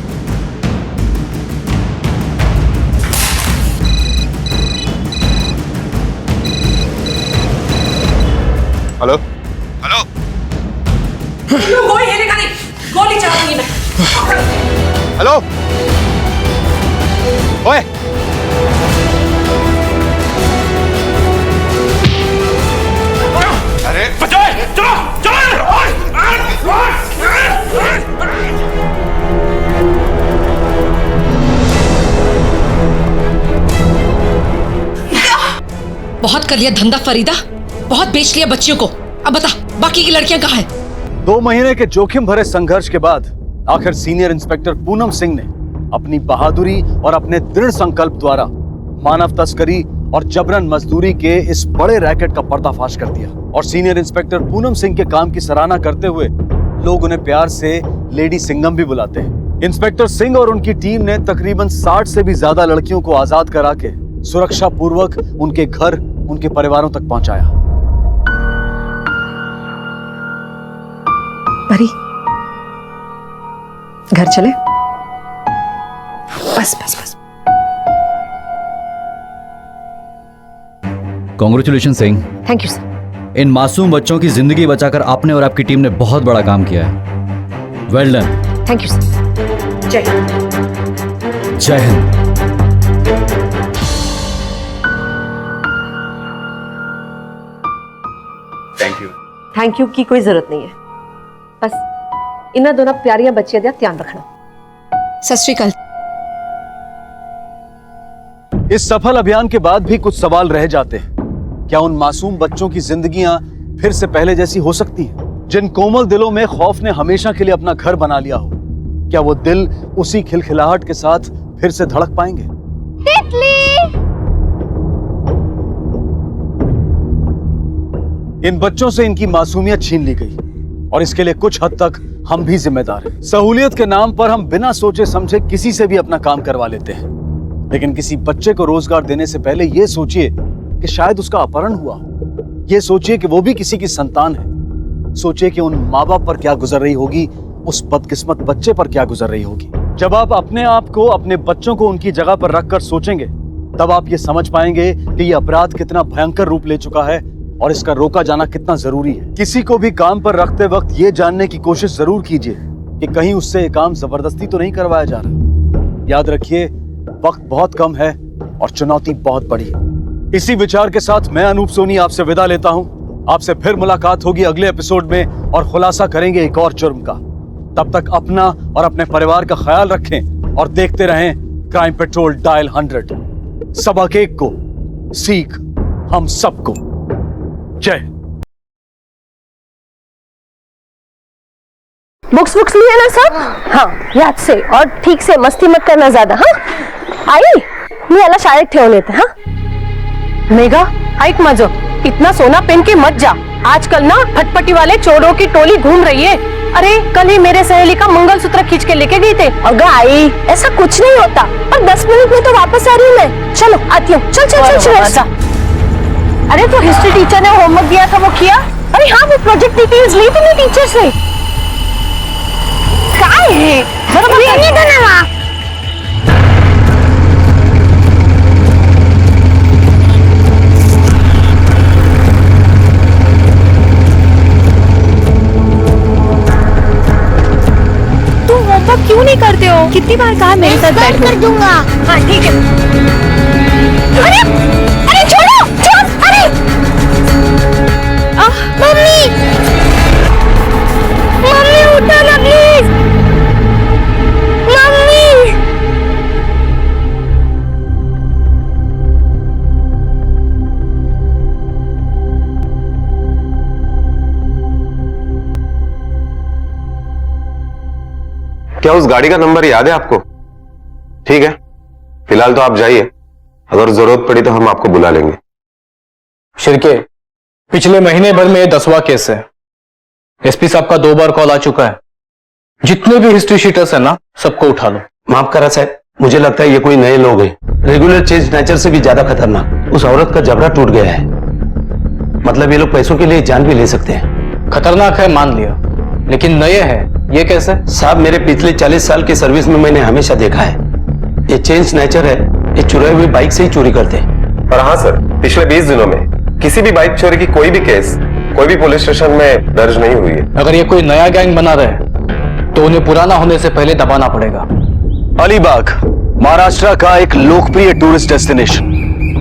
हेलो हेलो, कोई हिलेगा नहीं, गोली चलाऊंगी मैं। हेलो ओए, अरे बचाओ, चलो चलो। बहुत कर लिया धंधा फरीदा, बहुत बेच लिया बच्चियों को। अब बता, बाकी की लड़कियां कहाँ हैं? 2 महीने के जोखिम भरे संघर्ष के बाद आखिर सीनियर इंस्पेक्टर पूनम सिंह ने अपनी बहादुरी और अपने दृढ़ संकल्प द्वारा मानव तस्करी और जबरन मजदूरी के इस बड़े रैकेट का पर्दाफाश कर दिया। और सीनियर इंस्पेक्टर पूनम सिंह के काम की सराहना करते हुए लोग उन्हें प्यार से लेडी सिंघम भी बुलाते हैं। इंस्पेक्टर सिंह और उनकी टीम ने तकरीबन 60 से भी ज्यादा लड़कियों को आजाद करा के सुरक्षा पूर्वक उनके घर, उनके परिवारों तक पहुंचाया। परी, घर चले? बस बस बस। Congratulation Singh. Thank you sir. इन मासूम बच्चों की जिंदगी बचाकर आपने और आपकी टीम ने बहुत बड़ा काम किया है। Well done. Thank you sir. जय हिंद। जय Hind. Thank you. Thank you की कोई जरूरत नहीं है, बस इन्हें दोनों प्यारियां बच्चियां दा ध्यान रखना। सत श्रीकाल। इस सफल अभियान के बाद भी कुछ सवाल रह जाते हैं। क्या उन मासूम बच्चों की जिंदगियां फिर से पहले जैसी हो सकती हैं? जिन कोमल दिलों में खौफ ने हमेशा के लिए अपना घर बना लिया हो, क्या वो दिल उसी खिलखिलाहट के साथ फिर से धड़क पाएंगे? इन बच्चों से इनकी मासूमियत छीन ली गई और इसके लिए कुछ हद तक हम भी जिम्मेदार हैं। सहूलियत के नाम पर हम बिना सोचे समझे किसी से भी अपना काम करवा लेते हैं, लेकिन किसी बच्चे को रोजगार देने से पहले यह सोचिए कि शायद उसका अपहरण हुआ हो। यह सोचिए कि वो भी किसी की संतान है। सोचिए कि उन माँ बाप पर क्या गुजर रही होगी, उस बदकिस्मत बच्चे पर क्या गुजर रही होगी। जब आप अपने आप को, अपने बच्चों को उनकी जगह पर रखकर सोचेंगे तब आप ये समझ पाएंगे कि ये अपराध कितना भयंकर रूप ले चुका है और इसका रोका जाना कितना जरूरी है। किसी को भी काम पर रखते वक्त ये जानने की कोशिश जरूर कीजिए कि कहीं उससे ये काम जबरदस्ती तो नहीं करवाया जा रहा। याद रखिए, वक्त बहुत कम है और चुनौती बहुत बड़ी है। इसी विचार के साथ मैं अनूप सोनी आपसे विदा लेता हूं। आपसे फिर मुलाकात होगी अगले एपिसोड में और खुलासा करेंगे एक और जुर्म का। तब तक अपना और अपने परिवार का ख्याल रखें और देखते रहें क्राइम पेट्रोल डायल 100। सबक एक को, सीख हम सबको। जय। बुक्स लिए ना सब? हाँ, याद से और ठीक से, मस्ती मत करना ज्यादा। हाँ आई मी याला शाळेत ठेवून येते। हाँ मेघा ऐक माझं, इतना सोना पहन के मत जा। आजकल ना फटपटी वाले चोरों की टोली घूम रही है। अरे कल ही मेरे सहेली का मंगलसूत्र खींच के लेके गई थे। अगर आई ऐसा कुछ नहीं होता, और 10 मिनट में तो वापस आ रही हूँ मैं। चलो आती हूँ। चल चल चल चल। अरे तो हिस्ट्री टीचर ने होमवर्क दिया था, वो किया? अरे हाँ, वो प्रोजेक्ट डिटेल्स ली तुमने टीचर से? काय है बरोबर ये नहीं करना। तुम होमवर्क क्यों नहीं करते हो? कितनी बार कहा मेरे साथ बैठो। कर दूंगा। हाँ ठीक है। अरे अरे छोड़ो, छोड़। अरे मम्मी मम्मी उठा ना प्लीज। मम्मी क्या उस गाड़ी का नंबर याद है आपको? ठीक है, फिलहाल तो आप जाइए, अगर जरूरत पड़ी तो हम आपको बुला लेंगे। शिरके, पिछले महीने भर में ये 10वां केस है। एसपी साहब का 2 बार कॉल आ चुका है। जितने भी हिस्ट्री शीटर्स है ना, सबको उठा लो। माफ करा साहब, मुझे लगता है ये कोई नए लोग हैं। रेगुलर चेंज नेचर से भी ज्यादा खतरनाक। उस औरत का जबड़ा टूट गया है। मतलब ये लोग पैसों के लिए जान भी ले सकते हैं। खतरनाक है मान लिया, लेकिन नए हैं ये कैसे? साहब मेरे पिछले 40 साल की सर्विस में मैंने हमेशा देखा है, ये चेंज नेचर है। ये चुराई हुई बाइक से ही चोरी करते हैं। और हाँ सर, पिछले 20 दिनों में किसी भी बाइक चोरी की कोई भी केस कोई भी पुलिस स्टेशन में दर्ज नहीं हुई है। अगर ये कोई नया गैंग बना रहे तो उन्हें पुराना होने से पहले दबाना पड़ेगा। अलीबाग महाराष्ट्र का एक लोकप्रिय टूरिस्ट डेस्टिनेशन,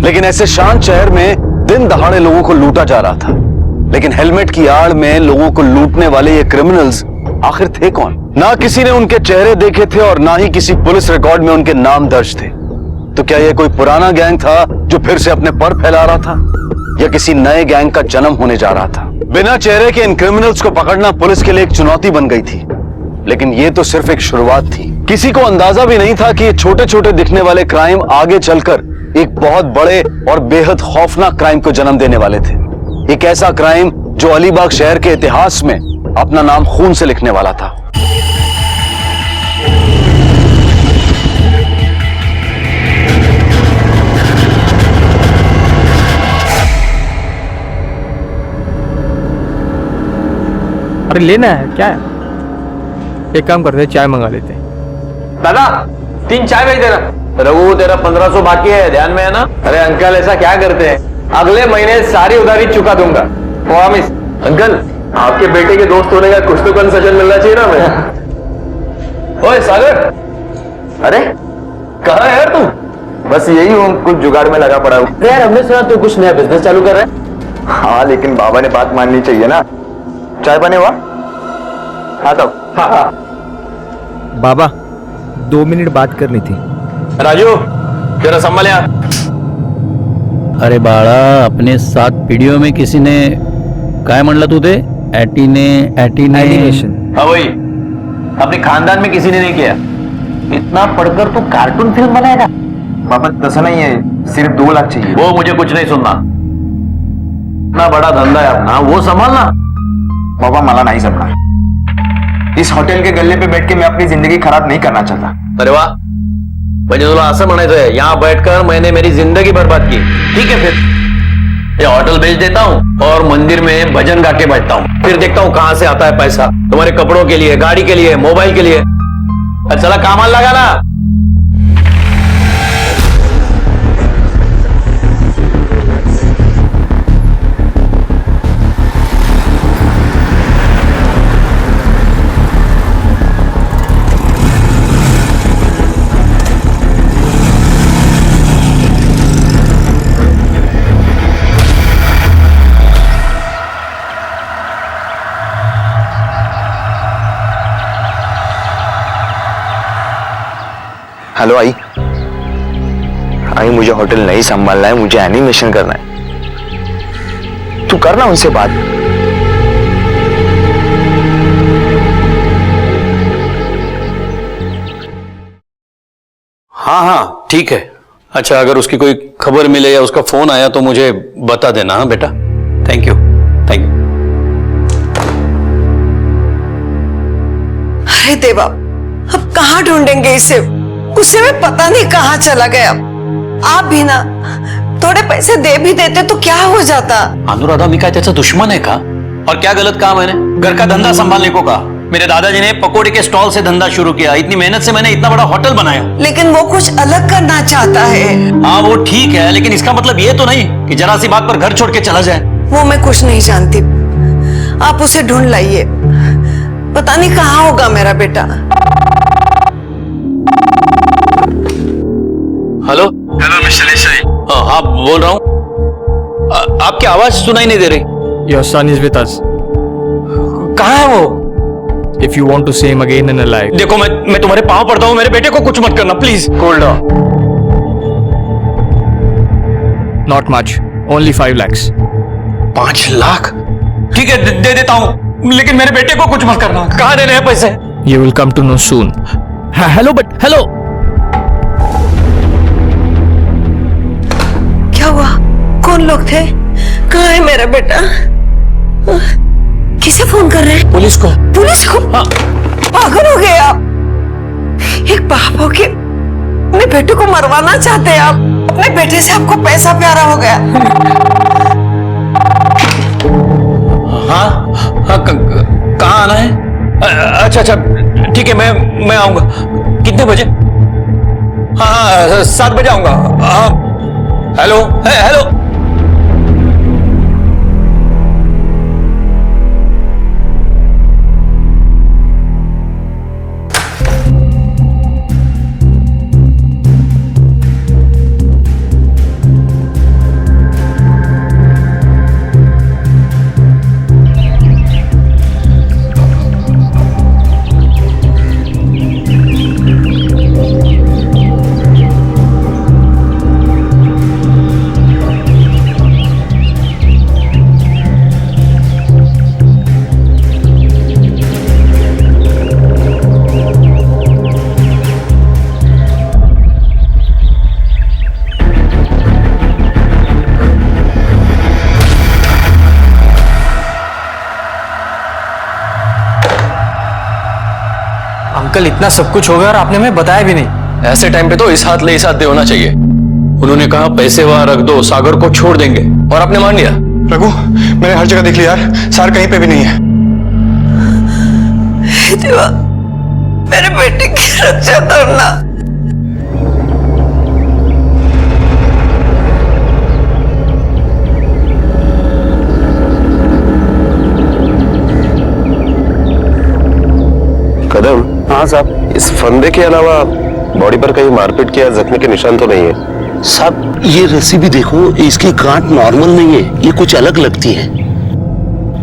लेकिन ऐसे शांत शहर में दिन दहाड़े लोगों को लूटा जा रहा था। लेकिन हेलमेट की आड़ में लोगों को लूटने वाले ये क्रिमिनल्स आखिर थे कौन? ना किसी ने उनके चेहरे देखे थे और ना ही किसी पुलिस रिकॉर्ड में उनके नाम दर्ज थे। तो क्या ये कोई पुराना गैंग था जो फिर से अपने पर फैला रहा था, या किसी नए गैंग का जन्म होने जा रहा था? बिना चेहरे के इन क्रिमिनल्स को पकड़ना पुलिस के लिए एक चुनौती बन गई थी, लेकिन ये तो सिर्फ एक शुरुआत थी। किसी को अंदाजा भी नहीं था कि ये छोटे छोटे दिखने वाले क्राइम आगे चलकर एक बहुत बड़े और बेहद खौफनाक क्राइम को जन्म देने वाले थे। एक ऐसा क्राइम जो अलीबाग शहर के इतिहास में अपना नाम खून से लिखने वाला था। अरे लेना है क्या है? एक काम करते हैं, चाय मंगा लेते हैं। दादा 3 चाय भेज देना। रघु तेरा 1500 बाकी है, ध्यान में है ना? अरे अंकल ऐसा क्या करते हैं, अगले महीने सारी उधारी चुका दूंगा, प्रॉमिस। अंकल आपके बेटे के दोस्त होने का कुछ तो कंसेशन मिलना चाहिए ना हमें। ओए सागर, अरे कहाँ है यार तू? बस यही हूँ, कुछ जुगाड़ में लगा पड़ा हूँ। यार हमने सुना तू कुछ नया बिजनेस चालू कर रहा है। हाँ लेकिन बाबा ने बात माननी चाहिए ना। चाय बने हुआ? हाँ तो हाँ। बाबा 2 मिनट बात करनी थी। राजू जरा संभाल यार। अरे बाळा, अपने साथ वीडियो में किसी ने काय म्हणलं तू ते? एनिमेशन। हाँ वही, अपने खानदान में किसी ने नहीं किया। इतना पढ़कर तू कार्टून फिल्म बनाएगा? बाबा तसा नहीं है, सिर्फ 2 लाख चाहिए। वो मुझे कुछ नहीं सुनना, इतना बड़ा धंधा है अपना, वो संभालना। बाबा मला नहीं संभणार। इस होटल के गल्ले पे बैठ के मैं अपनी जिंदगी खराब नहीं करना चाहता। अरे वाह, म्हणजे तुला असं म्हणायचं है यहाँ बैठकर मैंने मेरी जिंदगी बर्बाद की। ठीक है फिर ये होटल बेच देता हूँ और मंदिर में भजन गा के बैठता हूँ, फिर देखता हूँ कहां से आता है पैसा तुम्हारे कपड़ों के लिए, गाड़ी के लिए, मोबाइल के लिए। चला कामाला लगा ना। हेलो आई, आई मुझे होटल नहीं संभालना है, मुझे एनिमेशन करना है। तू करना उनसे बात। हाँ हाँ ठीक है। अच्छा, अगर उसकी कोई खबर मिले या उसका फोन आया तो मुझे बता देना। हाँ बेटा, थैंक यू थैंक यू। अरे देवा, अब कहाँ ढूंढेंगे इसे? उसे मैं पता नहीं कहाँ चला गया। आप भी ना थोड़े पैसे दे भी देते तो क्या हो जाता। अनुराधा मी काय त्याचा दुश्मन है का? और क्या गलत काम मैंने? घर का धंधा संभालने को कहा। मेरे दादाजी ने पकोड़े के स्टॉल से धंधा शुरू किया, इतनी मेहनत से मैंने इतना बड़ा होटल बनाया। लेकिन वो कुछ अलग करना चाहता है। हाँ वो ठीक है, लेकिन इसका मतलब ये तो नहीं कि जरा सी बात पर घर छोड़ के चला जाए। वो मैं कुछ नहीं जानती, आप उसे ढूंढ लाइए। पता नहीं कहाँ होगा मेरा बेटा। Hello hello mister Desai. हाँ बोल रहा हूँ। आपकी आवाज सुनाई नहीं दे रही। Your son is with us. कहाँ है वो? If you want to see him again in a life. देखो मैं तुम्हारे पांव पड़ता हूँ, मेरे बेटे को कुछ मत करना please. Cool down. Not much, only 5 lakhs। 5 lakh? ठीक है दे देता हूँ, लेकिन मेरे बेटे को कुछ मत करना। कहाँ देने हैं पैसे? You will come to know soon. Hello but hello, क्या हुआ? कौन लोग थे? कहाँ है मेरा बेटा? किसे फोन कर रहे हैं? पुलिस को। पुलिस को? हाँ। पागल हो गए आप। एक बाप हो के अपने बेटे को मरवाना चाहते हैं आप। अपने बेटे से आपको पैसा प्यारा हो गया। हाँ हाँ कहाँ आना है? अच्छा ठीक है, मैं आऊंगा। कितने बजे? हाँ 7 बजे आऊंगा। हाँ हेलो हेलो। अंकल इतना सब कुछ हो गया और आपने हमें बताया भी नहीं। ऐसे टाइम पे तो इस हाथ ले इस हाथ दे होना चाहिए। उन्होंने कहा पैसे वहां रख दो, सागर को छोड़ देंगे, और आपने मान लिया। रघु, मैंने हर जगह देख लिया यार, सार कहीं पे भी नहीं है। देवा, मेरे बेटे की रक्षा करना। कदम। हाँ साहब। इस फंदे के अलावा बॉडी पर कहीं मारपीट किया जख्मी के निशान तो नहीं है? साहब ये रस्सी भी देखो, इसकी गांठ नॉर्मल नहीं है, ये कुछ अलग लगती है।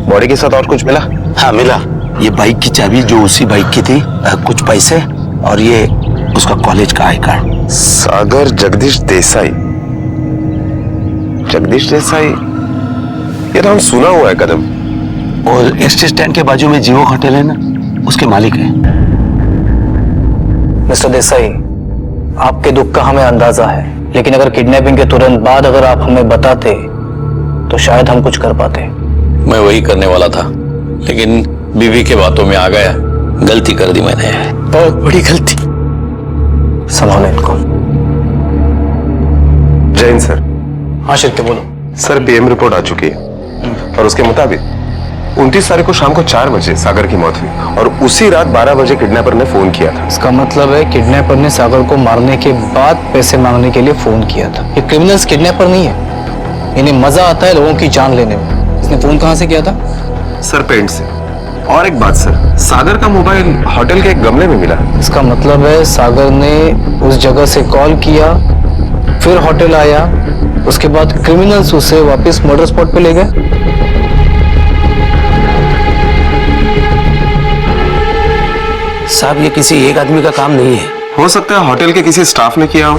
बॉडी के साथ और कुछ मिला? हाँ मिला, ये बाइक की चाबी जो उसी बाइक की थी, कुछ पैसे, और ये उसका कॉलेज का आई कार्ड। सागर जगदीश देसाई। जगदीश देसाई, ये नाम सुना हुआ है कदम। और एसटी स्टैंड के बाजू में जियो होटल है ना, उसके मालिक है। मिस्टर देसाई, आपके दुख का हमें अंदाजा है, लेकिन अगर किडनैपिंग के तुरंत बाद अगर आप हमें बताते तो शायद हम कुछ कर पाते। मैं वही करने वाला था, लेकिन बीवी के बातों में आ गया। गलती कर दी मैंने, बहुत बड़ी गलती। संभालो इनको। जैन सर। हाँ शिरके बोलो। सर पीएम रिपोर्ट आ चुकी है और उसके मुताबिक 29 तारीख को शाम को 4 बजे सागर की मौत हुई और उसी रात 12 बजे किडनैपर ने फोन किया था। इसका मतलब है किडनैपर ने सागर को मारने के बाद पैसे मांगने के लिए फोन किया था। ये क्रिमिनल्स किडनैपर नहीं है, इन्हें मजा आता है लोगों की जान लेने में। इसने फोन कहाँ से किया था? सर पेंट से। और एक बात सर, सागर का मोबाइल होटल के एक गमले में मिला। इसका मतलब है सागर ने उस जगह से कॉल किया, फिर होटल आया, उसके बाद क्रिमिनल्स उसे वापस मर्डर स्पॉट पे ले गए। साहब ये किसी एक आदमी का काम नहीं है, हो सकता है होटल के किसी स्टाफ ने किया हो।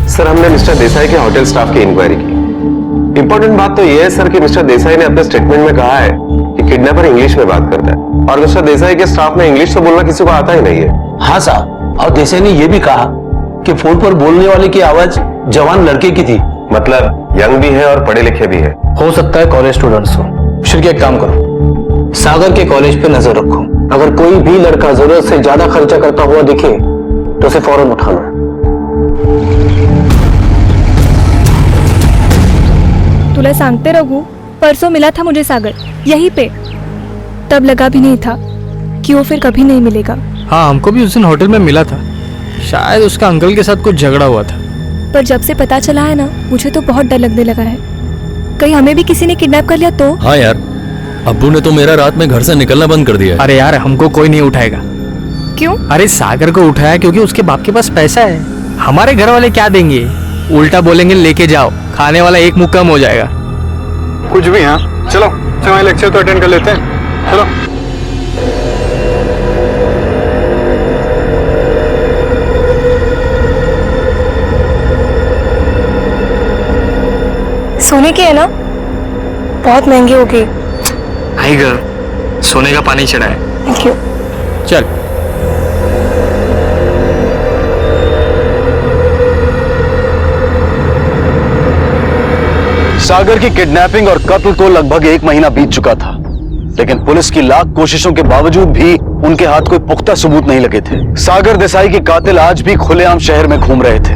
सर, हमने मिस्टर देसाई के होटल स्टाफ की इंक्वायरी की। इंपॉर्टेंट बात तो यह है सर कि मिस्टर देसाई ने अपने स्टेटमेंट में कहा है कि किडनैपर इंग्लिश में बात करता है और मिस्टर देसाई के स्टाफ में इंग्लिश तो बोलना किसी को आता ही नहीं है। हाँ साहब, और देसाई ने यह भी कहा कि फोन पर बोलने वाले की आवाज जवान लड़के की थी। मतलब यंग भी है और पढ़े लिखे भी है। हो सकता है कॉलेज स्टूडेंट्स हो। शिरके एक काम करो, सागर के कॉलेज पे नजर रखो। अगर कोई भी लड़का जरूरत से ज्यादा खर्चा करता हुआ दिखे तो उसे फौरन उठा लो। तुला सांगते रघु, परसों मिला था मुझे सागर, यहीं पे। तब लगा भी नहीं था कि वो फिर कभी नहीं मिलेगा। हाँ, हमको भी उस दिन होटल में मिला था। शायद उसका अंकल के साथ कुछ झगड़ा हुआ था। पर जब से पता चला है ना, मुझे तो बहुत डर लगने लगा है। कहीं हमें भी किसी ने किडनैप कर लिया तो? हाँ यार, अब्बू ने तो मेरा रात में घर से निकलना बंद कर दिया है। अरे यार, हमको कोई नहीं उठाएगा। क्यों? अरे सागर को उठाया क्योंकि उसके बाप के पास पैसा है। हमारे घर वाले क्या देंगे? उल्टा बोलेंगे लेके जाओ, खाने वाला एक मुंह कम हो जाएगा। कुछ भी। हाँ चलो, समय लेक्चर तो अटेंड कर लेते हैं। चलो। सोने की है ना, बहुत महंगी होगी। आई गर्ल, सोने का पानी चढ़ा है। Thank you. चल। सागर की किडनैपिंग और कत्ल को लगभग 1 महीना बीत चुका था, लेकिन पुलिस की लाख कोशिशों के बावजूद भी उनके हाथ कोई पुख्ता सबूत नहीं लगे थे। सागर देसाई के कातिल आज भी खुलेआम शहर में घूम रहे थे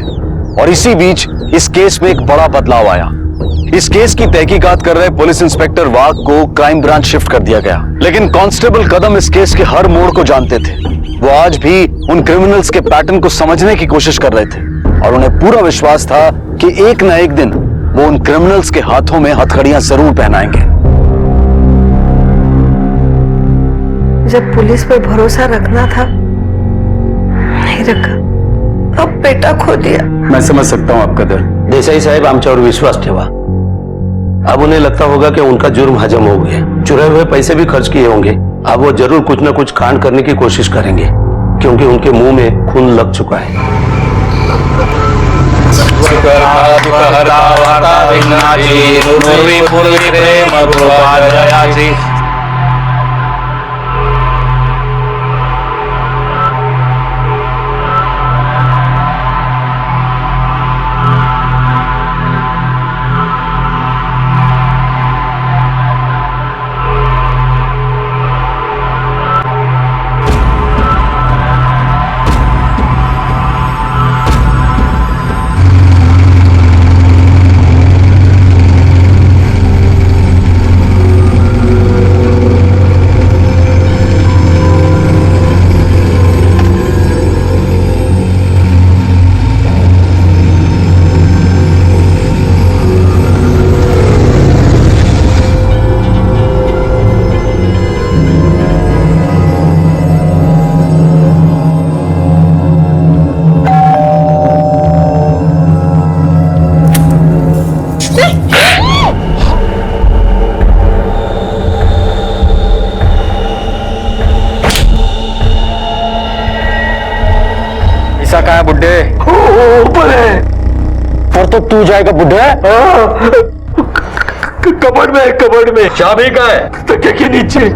और इसी बीच इस केस में एक बड़ा बदलाव आया। इस केस की तहकीकात कर रहे पुलिस इंस्पेक्टर वाघ को क्राइम ब्रांच शिफ्ट कर दिया गया, लेकिन कांस्टेबल कदम इस केस के हर मोड़ को जानते थे। वो आज भी उन क्रिमिनल्स के पैटर्न को समझने की कोशिश कर रहे थे और उन्हें पूरा विश्वास था कि एक न एक दिन वो उन क्रिमिनल्स के हाथों में हथकड़ियां जरूर पहनाएंगे। जब पुलिस पर भरोसा रखना था, नहीं रखा। अब बेटा खो दिया। मैं समझ सकता हूँ आपका दर्द। देसाई साहब आमच्यावर विश्वास ठेवा। अब उन्हें लगता होगा कि उनका जुर्म हजम हो गया। चुराए हुए पैसे भी खर्च किए होंगे। अब वो जरूर कुछ न कुछ कांड करने की कोशिश करेंगे, क्योंकि उनके मुंह में खून लग चुका है। पैसा कहाँ है बुड्ढे? ऊपर है। और तो तू जाएगा बुड्ढे? कबर्ड में। चाबी कहाँ है? तकिए के नीचे।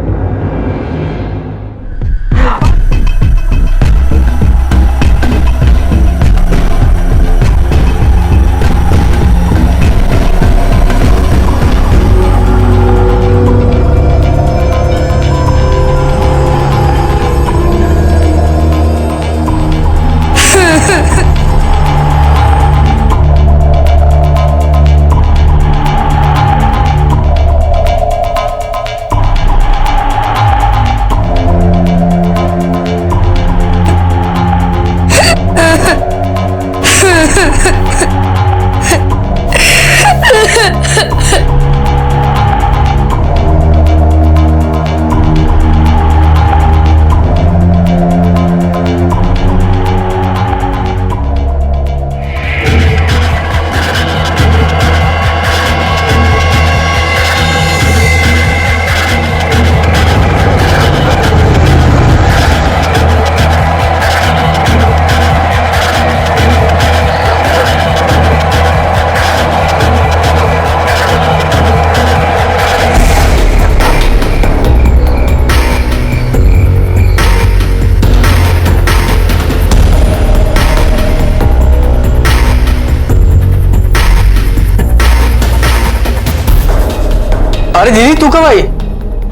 अरे दीदी तू कब आई?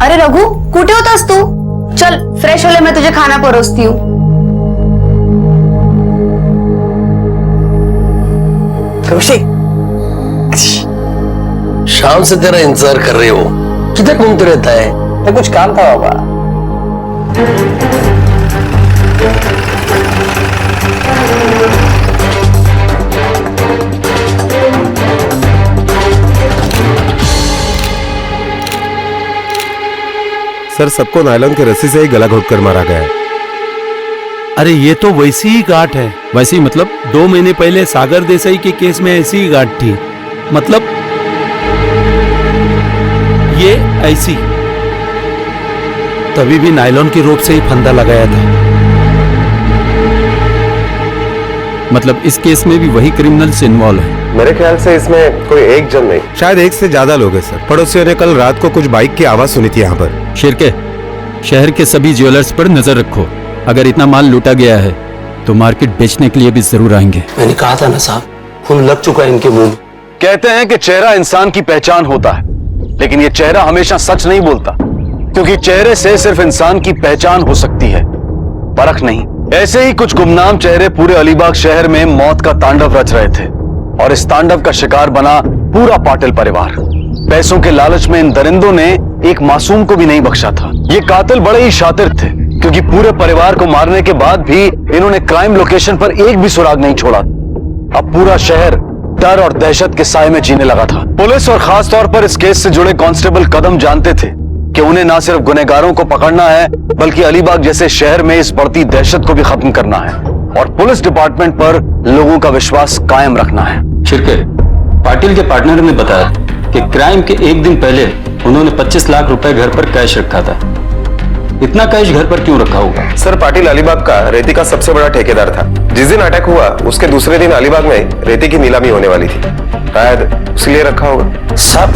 अरे रघु कुठे होतास तू? चल फ्रेश हो ले, मैं तुझे खाना परोसती हूँ. कौशिक, शाम से तेरा इंतजार कर रही हो. किधर घूमते रहता है? तो कुछ काम था बाबा. सर सबको नायलॉन के रस्सी से ही गला घोटकर मारा गया है. अरे ये तो वैसी ही गांठ है. वैसी मतलब 2 महीने पहले सागर देसाई के केस में ऐसी ही गांठ थी. मतलब ये ऐसी. तभी भी नायलॉन की रोप से ही फंदा लगाया था. मतलब इस केस में भी वही क्रिमिनल्स इन्वॉल्व है. मेरे ख्याल से इसमें कोई एक जन नहीं, शायद एक से ज्यादा लोग हैं सर. पड़ोसियों ने कल रात को कुछ बाइक की आवाज सुनी थी यहाँ पर. शिरके, शहर के सभी ज्वेलर्स पर नजर रखो. अगर इतना माल लूटा गया है तो मार्केट बेचने के लिए भी जरूर आएंगे. मैंने कहा था ना साहब, खून लग चुका है इनके मुंह में. कहते हैं कि चेहरा इंसान की पहचान होता है, लेकिन ये चेहरा हमेशा सच नहीं बोलता, क्योंकि चेहरे से सिर्फ इंसान की पहचान हो सकती है, परख नहीं. ऐसे ही कुछ गुमनाम चेहरे पूरे अलीबाग शहर में मौत का तांडव रच रहे थे, और इस तांडव का शिकार बना पूरा पाटिल परिवार. पैसों के लालच में इन दरिंदों ने एक मासूम को भी नहीं बख्शा था. ये कातिल बड़े ही शातिर थे, क्योंकि पूरे परिवार को मारने के बाद भी इन्होंने क्राइम लोकेशन पर एक भी सुराग नहीं छोड़ा. अब पूरा शहर डर और दहशत के साए में जीने लगा था. पुलिस और खास तौर पर इस केस से जुड़े कांस्टेबल कदम जानते थे कि उन्हें न सिर्फ गुनहगारों को पकड़ना है, बल्कि अलीबाग जैसे शहर में इस बढ़ती दहशत को भी खत्म करना है, और पुलिस डिपार्टमेंट पर लोगों का विश्वास कायम रखना है. शिरके, पाटिल के पार्टनर ने बताया कि क्राइम के एक दिन पहले उन्होंने 25 लाख रुपए घर पर कैश रखा था. इतना कैश घर पर क्यों रखा होगा? सर पाटिल अलीबाग का रेती का सबसे बड़ा ठेकेदार था. जिस दिन अटैक हुआ उसके दूसरे दिन अलीबाग में रेती की नीलामी होने वाली थी, शायद इसलिए रखा होगा. साहब,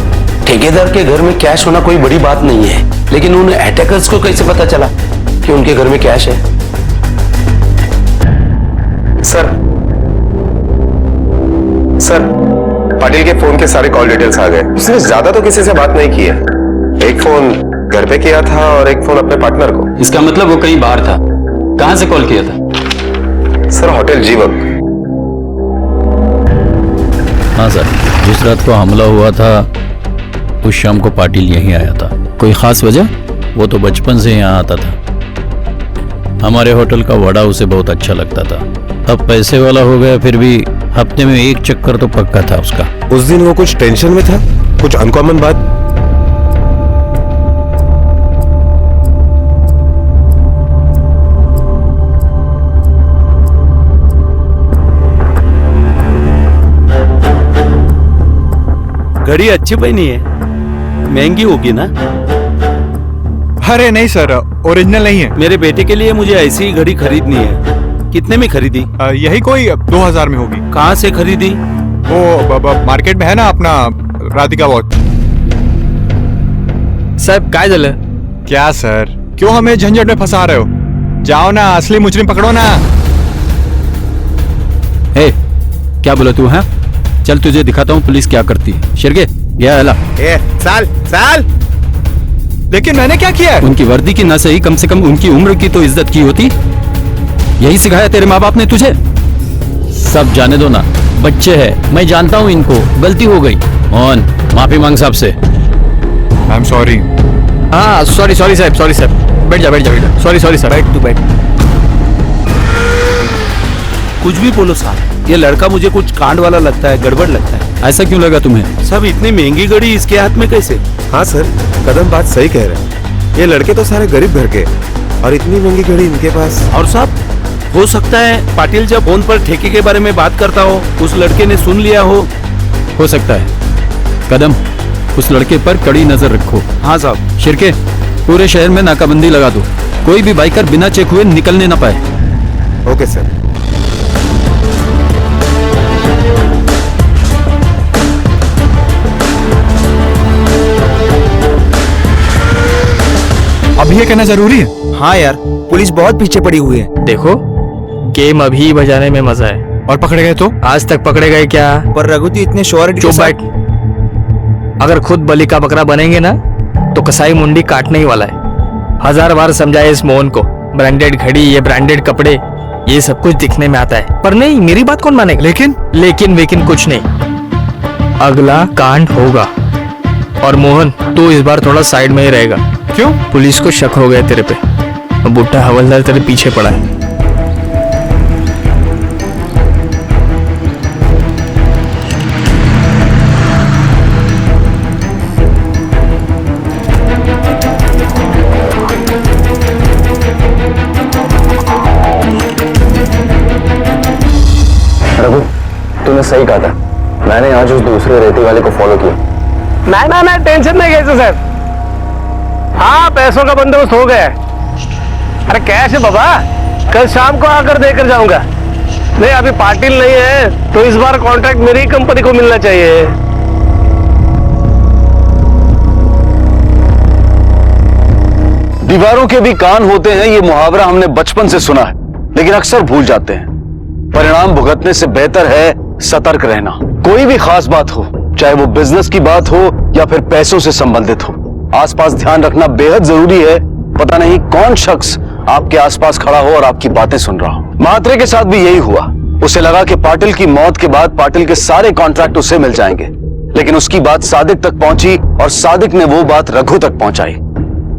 ठेकेदार के घर में कैश होना कोई बड़ी बात नहीं है, लेकिन उन अटैकर्स को कैसे पता चला कि उनके घर में कैश है? सर पाटिल के फोन के सारे कॉल डिटेल्स आ गए. उसने ज्यादा तो किसी से बात नहीं की है. एक फोन घर पे किया था और एक फोन अपने पार्टनर को. इसका मतलब वो कहीं बाहर था. कहां से कॉल किया था? सर होटल जीवक. हाँ सर, जिस रात को हमला हुआ था उस शाम को पाटिल यहीं आया था. कोई खास वजह? वो तो बचपन से यहाँ आता था. हमारे होटल का वड़ा उसे बहुत अच्छा लगता था. अब पैसे वाला हो गया, फिर भी हफ्ते में एक चक्कर तो पक्का था उसका. उस दिन वो कुछ टेंशन में था, कुछ अनकॉमन बात? घड़ी अच्छी पहनी है, महंगी होगी ना? अरे नहीं सर, ओरिजिनल नहीं है. मेरे बेटे के लिए मुझे ऐसी घड़ी खरीदनी है. कितने में खरीदी? यही कोई 2000 में होगी. कहाँ से खरीदी? वो मार्केट में है ना अपना राधिका वॉच. साहब काय झालं? क्या सर, क्यों हमें झंझट में फंसा रहे हो? जाओ ना, असली मुजरिम पकड़ो ना. हे, क्या बोला तू? हाँ, चल तुझे दिखाता हूँ पुलिस क्या करती है. शिरके, गया हला. साल लेकिन मैंने क्या किया? उनकी वर्दी की ना सही, कम से कम उनकी उम्र की तो इज्जत की होती. यही सिखाया तेरे माँ बाप ने तुझे? सब जाने दो ना, बच्चे हैं. मैं जानता हूँ इनको, गलती हो गई. मोहन, माफी मांग साहब से. I am sorry. हाँ सॉरी साहब, सॉरी साहब. बैठ जा. सॉरी साहब. बैठ तू बैठ. कुछ भी बोलो साहब, ये लड़का मुझे कुछ कांड वाला लगता है, गड़बड़ लगता है. ऐसा क्यों लगा तुम्हें? सब इतनी महंगी घड़ी इसके हाथ में कैसे? हाँ सर, कदम बात सही कह रहे हैं. ये लड़के तो सारे गरीब घर के, और इतनी महंगी घड़ी इनके पास. और साहब, हो सकता है पाटिल जब फोन पर ठेके के बारे में बात करता हो, उस लड़के ने सुन लिया हो सकता है. कदम, उस लड़के पर कड़ी नजर रखो. हाँ साहब. शिरके, पूरे शहर में नाकाबंदी लगा दो. कोई भी बाइकर बिना चेक हुए निकलने ना पाए. Okay sir. अब ये कहना जरूरी है? हाँ यार, पुलिस बहुत पीछे पड़ी हुई है. देखो, गेम अभी बजाने में मजा है. और पकड़े गए तो? आज तक पकड़े गए क्या? पर रघु तो इतने श्योरिटी के साथ. अगर खुद बलि का बकरा बनेंगे ना तो कसाई मुंडी काटने ही वाला है। 1000 बार समझाया इस मोहन को, ब्रांडेड घड़ी, ये ब्रांडेड कपड़े, ये सब कुछ दिखने में आता है, पर नहीं, मेरी बात कौन मानेगा। लेकिन कुछ नहीं, अगला कांड होगा। और मोहन तू इस बार थोड़ा साइड में ही रहेगा। क्यों? पुलिस को शक हो गया तेरे पे, बुट्टा हवलदार तेरे पीछे पड़ा है। रघु, तूने सही कहा था, मैंने आज उस दूसरे रेती वाले को फॉलो किया। नहीं, टेंशन नहीं गई सर। हाँ, पैसों का बंदोबस्त हो गया है। अरे कैश है बाबा, कल शाम को आकर देकर जाऊंगा। नहीं, अभी पाटिल नहीं है तो इस बार कॉन्ट्रैक्ट मेरी कंपनी को मिलना चाहिए। दीवारों के भी कान होते हैं, ये मुहावरा हमने बचपन से सुना है, लेकिन अक्सर भूल जाते हैं। परिणाम भुगतने से बेहतर है सतर्क रहना। कोई भी खास बात हो, चाहे वो बिजनेस की बात हो या फिर पैसों से संबंधित हो, आसपास ध्यान रखना बेहद जरूरी है। पता नहीं कौन शख्स आपके आसपास खड़ा हो और आपकी बातें सुन रहा हो। महात्रे के साथ भी यही हुआ। उसे लगा कि पाटिल की मौत के बाद पाटिल के सारे कॉन्ट्रैक्ट उसे मिल जाएंगे, लेकिन उसकी बात सादिक तक पहुंची और सादिक ने वो बात रघु तक पहुंचाई।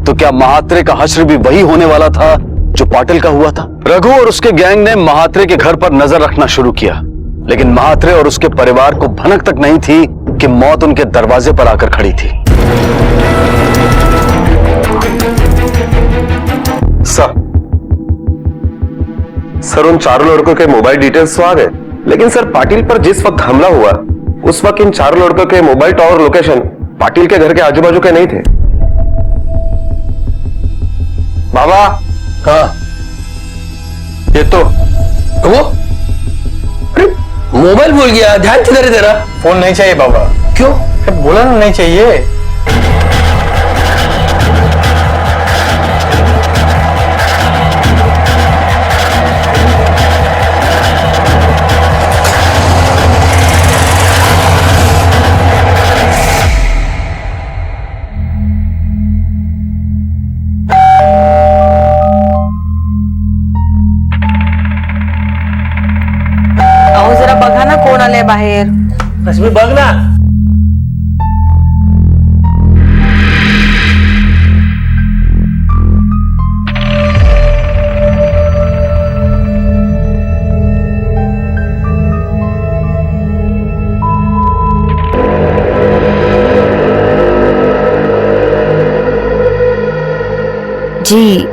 तो क्या महात्रे का हश्र भी वही होने वाला था जो पाटिल का हुआ था? रघु और उसके गैंग ने महात्रे के घर पर नजर रखना शुरू किया, लेकिन महात्रे और उसके परिवार को भनक तक नहीं थी कि मौत उनके दरवाजे पर आकर खड़ी थी। सर, उन चारों लड़कों के मोबाइल डिटेल्स तो आ गए, लेकिन सर पाटिल पर जिस वक्त हमला हुआ उस वक्त इन चारों लड़कों के मोबाइल टावर लोकेशन पाटिल के घर के आजू बाजू के नहीं थे। बाबा, हाँ, ये तो वो, अरे मोबाइल भूल गया, ध्यान किधर है तेरा? फोन नहीं चाहिए बाबा। क्यों? बोला ना नहीं चाहिए। अहो जरा बघा ना कोण आलंय बाहेर. रश्मी बघ ना. जी,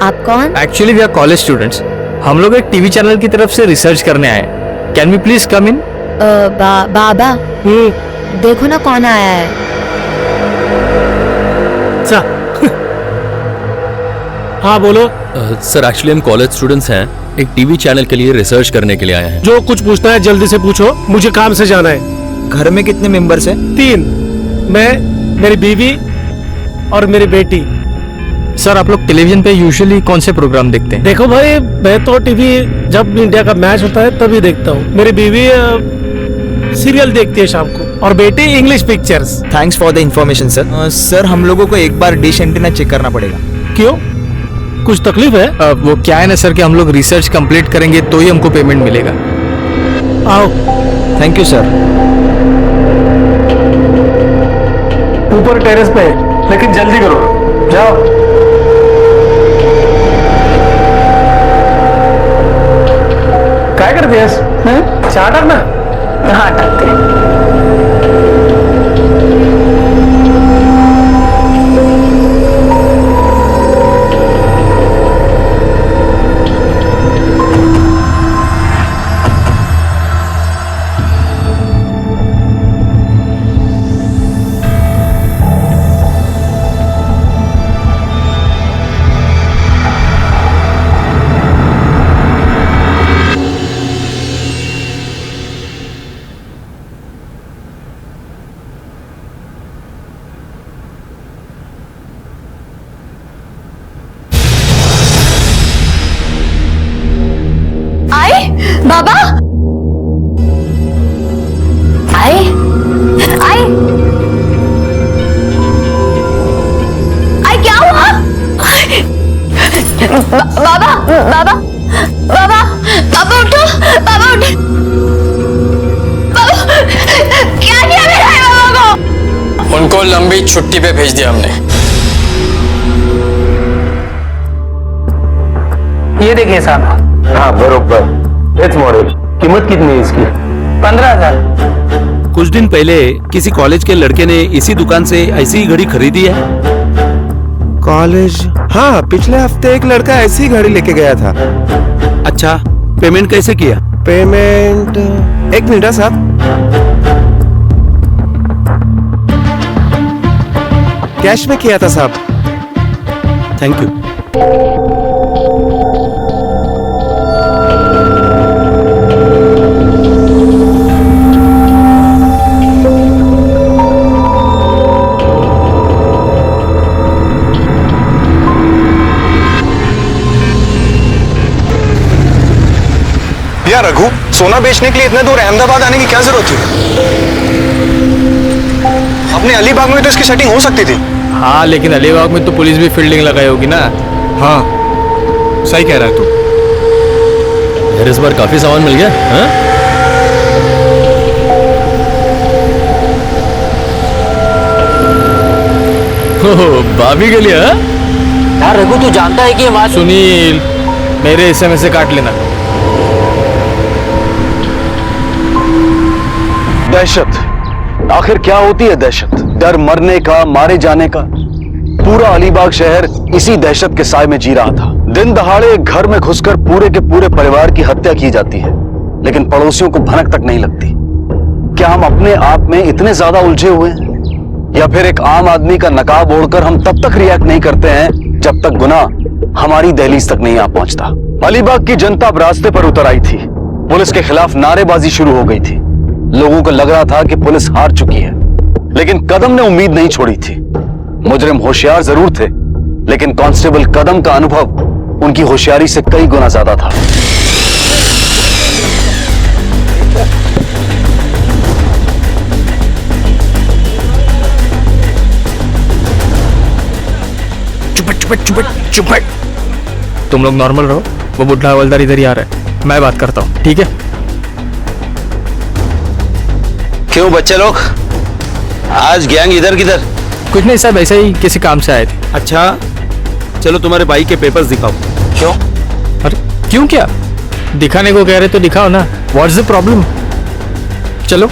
आप कौन? Actually we are college students. हम लोग एक टीवी चैनल की तरफ से रिसर्च करने आए हैं. कैन वी प्लीज कम इन? बाबा, देखो ना कौन आया है. हाँ बोलो. सर एक्चुअली हम कॉलेज स्टूडेंट्स हैं, एक टीवी चैनल के लिए रिसर्च करने के लिए आए हैं. जो कुछ पूछना है जल्दी से पूछो, मुझे काम से जाना है. घर में कितने मेंबर्स हैं? 3. मैं, मेरी बीवी और मेरी बेटी. सर आप लोग टेलीविजन पे यूजुअली कौन से प्रोग्राम देखते हैं? देखो भाई, मैं तो टीवी जब इंडिया का मैच होता है तभी देखता हूँ. मेरी बीवी सीरियल देखती है शाम को और बेटी English pictures. Thanks for the information sir. Sir हम लोगों को एक बार डिश एंटीना चेक करना पड़ेगा. क्यों, कुछ तकलीफ है? वो क्या है ना सर कि हम लोग रिसर्च कंप्लीट करेंगे तो ही हमको पेमेंट मिलेगा. आओ. Thank you sir. ऊपर टेरेस पे, लेकिन जल्दी करो. जाओ. काय करतेस? चहा टाक ना. हाँ टाकते. बाबा आए आए बाबा बाबा बाबा बाबा उठो, बाबा उठो, बाबा क्या किया मेरे बाबा को? उनको लंबी छुट्टी पे भेज दिया हमने। ये देखिए साहब। हाँ बरोबर, एच मॉडल। कीमत कितनी है इसकी? 15,000। कुछ दिन पहले किसी कॉलेज के लड़के ने इसी दुकान से ऐसी ही घड़ी खरीदी है। कॉलेज? हाँ, पिछले हफ्ते एक लड़का ऐसी ही घड़ी लेके गया था। अच्छा, पेमेंट कैसे किया? पेमेंट 1 मिनट साहब। कैश में किया था साहब। Thank you. यार रघु, सोना बेचने के लिए इतने दूर अहमदाबाद आने की क्या जरूरत थी? अपने अलीबाग में तो इसकी सेटिंग हो सकती थी। हाँ, लेकिन अलीबाग में तो पुलिस भी फील्डिंग लगाई होगी ना। हाँ, सही कह रहा है तू। यार इस बार काफी सामान मिल गया। हाँ? भाभी के लिए? यार रघु, तू जानता है कि हमारे सुनील, मेरे SMS से काट लेना। दहशत, आखिर क्या होती है दहशत? डर मरने का, मारे जाने का। पूरा अलीबाग शहर इसी दहशत के साए में जी रहा था। दिन दहाड़े एक घर में घुसकर पूरे के पूरे परिवार की हत्या की जाती है, लेकिन पड़ोसियों को भनक तक नहीं लगती। क्या हम अपने आप में इतने ज्यादा उलझे हुए हैं, या फिर एक आम आदमी का नकाब ओढ़कर हम तब तक रिएक्ट नहीं करते हैं जब तक गुनाह हमारी दहलीज तक नहीं आ पहुंचता? अलीबाग की जनता अब रास्ते पर उतर आई थी। पुलिस के खिलाफ नारेबाजी शुरू हो गई थी। लोगों को लग रहा था कि पुलिस हार चुकी है, लेकिन कदम ने उम्मीद नहीं छोड़ी थी। मुजरिम होशियार जरूर थे, लेकिन कांस्टेबल कदम का अनुभव उनकी होशियारी से कई गुना ज्यादा था। चुपट। तुम लोग नॉर्मल रहो, वो बुढ़ा हवलदार इधर ही आ रहा है, मैं बात करता हूँ, ठीक है? क्यों बच्चे लोग, आज गैंग इधर किधर? कुछ नहीं साहब, ऐसे ही किसी काम से आए थे। अच्छा, चलो तुम्हारे भाई के पेपर्स दिखाओ। क्यों? अरे क्यों, क्या दिखाने को कह रहे तो दिखाओ ना। What's the problem? चलो।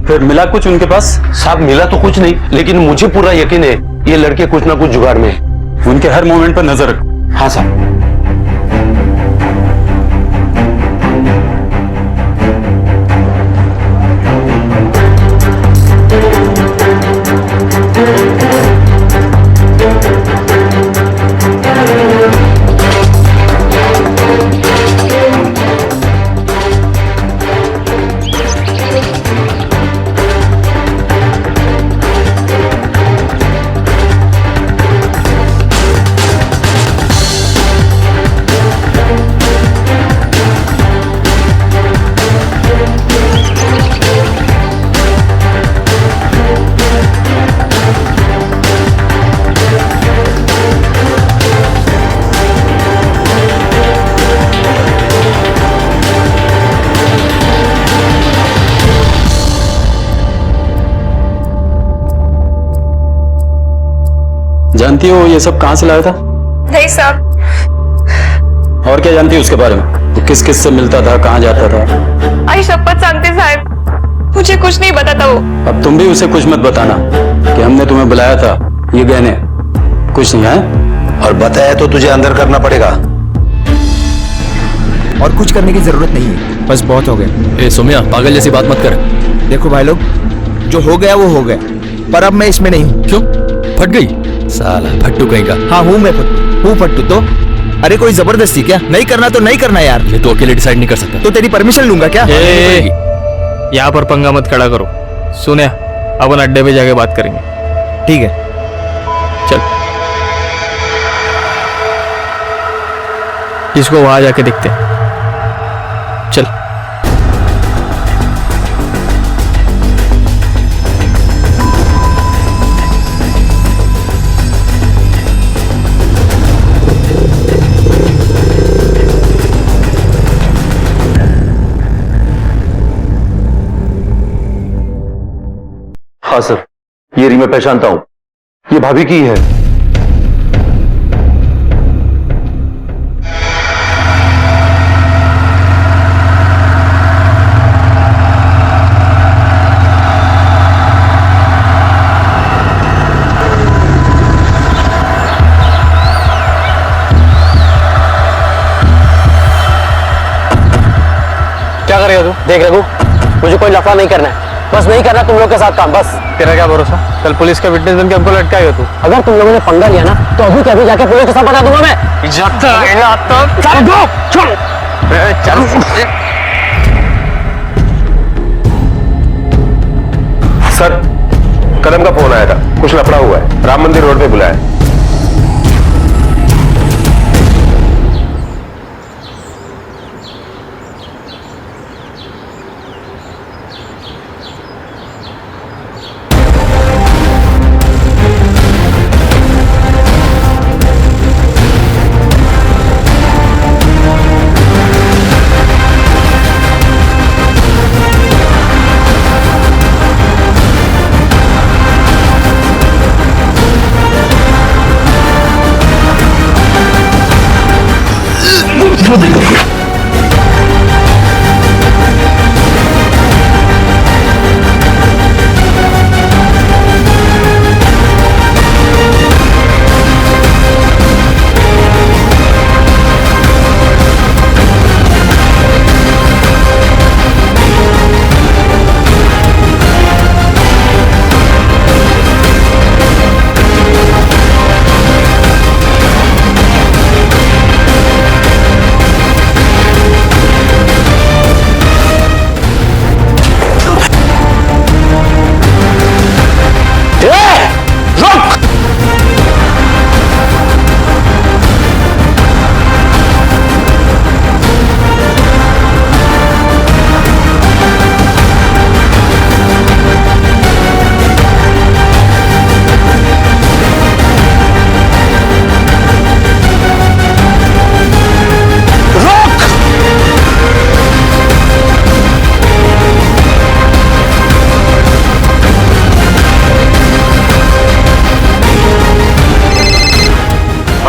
फिर मिला कुछ उनके पास? साहब मिला तो कुछ नहीं, लेकिन मुझे पूरा यकीन है ये लड़के कुछ ना कुछ जुगाड़ में है। उनके हर मोमेंट पर नजर रखो। हाँ साहब। जानती हो ये सब कहां से लाया था? नहीं साहब। और क्या जानती है उसके बारे में? वो किस किस से मिलता था, कहां जाता था? आई शपथ सांगते साहब, मुझे कुछ नहीं पता था वो। अब तुम भी उसे कुछ मत बताना कि हमने तुम्हें बुलाया था ये गहने कुछ नहीं है। और बताया तो तुझे अंदर करना पड़ेगा। और कुछ करने की जरूरत नहीं है, बस बहुत हो गया। ए सोम्या, पागल जैसी बात मत कर। देखो भाई लोग, जो हो गया वो हो गया, पर अब मैं इसमें नहीं हूँ। क्यों? फट गई साला फट्टू कहीं का। हाँ हूँ मैं फट्टू तो अरे कोई जबरदस्ती क्या? नहीं करना तो नहीं करना यार। ये तो अकेले डिसाइड नहीं कर सकता। तो तेरी परमिशन लूंगा क्या? यहाँ पर पंगा मत खड़ा करो। सुने, अपन अड्डे पे जाके बात करेंगे। ठीक है चल, इसको वहां जाके देखते हैं। चल। हाँ सर, ये मैं पहचानता हूं, ये भाभी की है। क्या करेगा तू? देख रघु, मुझे कोई लफड़ा नहीं करना है, बस नहीं करना तुम लोग के साथ काम, बस। तेरा क्या भरोसा? कल पुलिस का विटनेस बन के हमको लटकाएगा तू। अगर तुम लोगों ने पंगा लिया ना तो अभी के अभी जाके पुलिस के साथ बता दूंगा मैं। सर, कदम का फोन आया था, कुछ लफड़ा हुआ है, राम मंदिर रोड पे बुलाया है।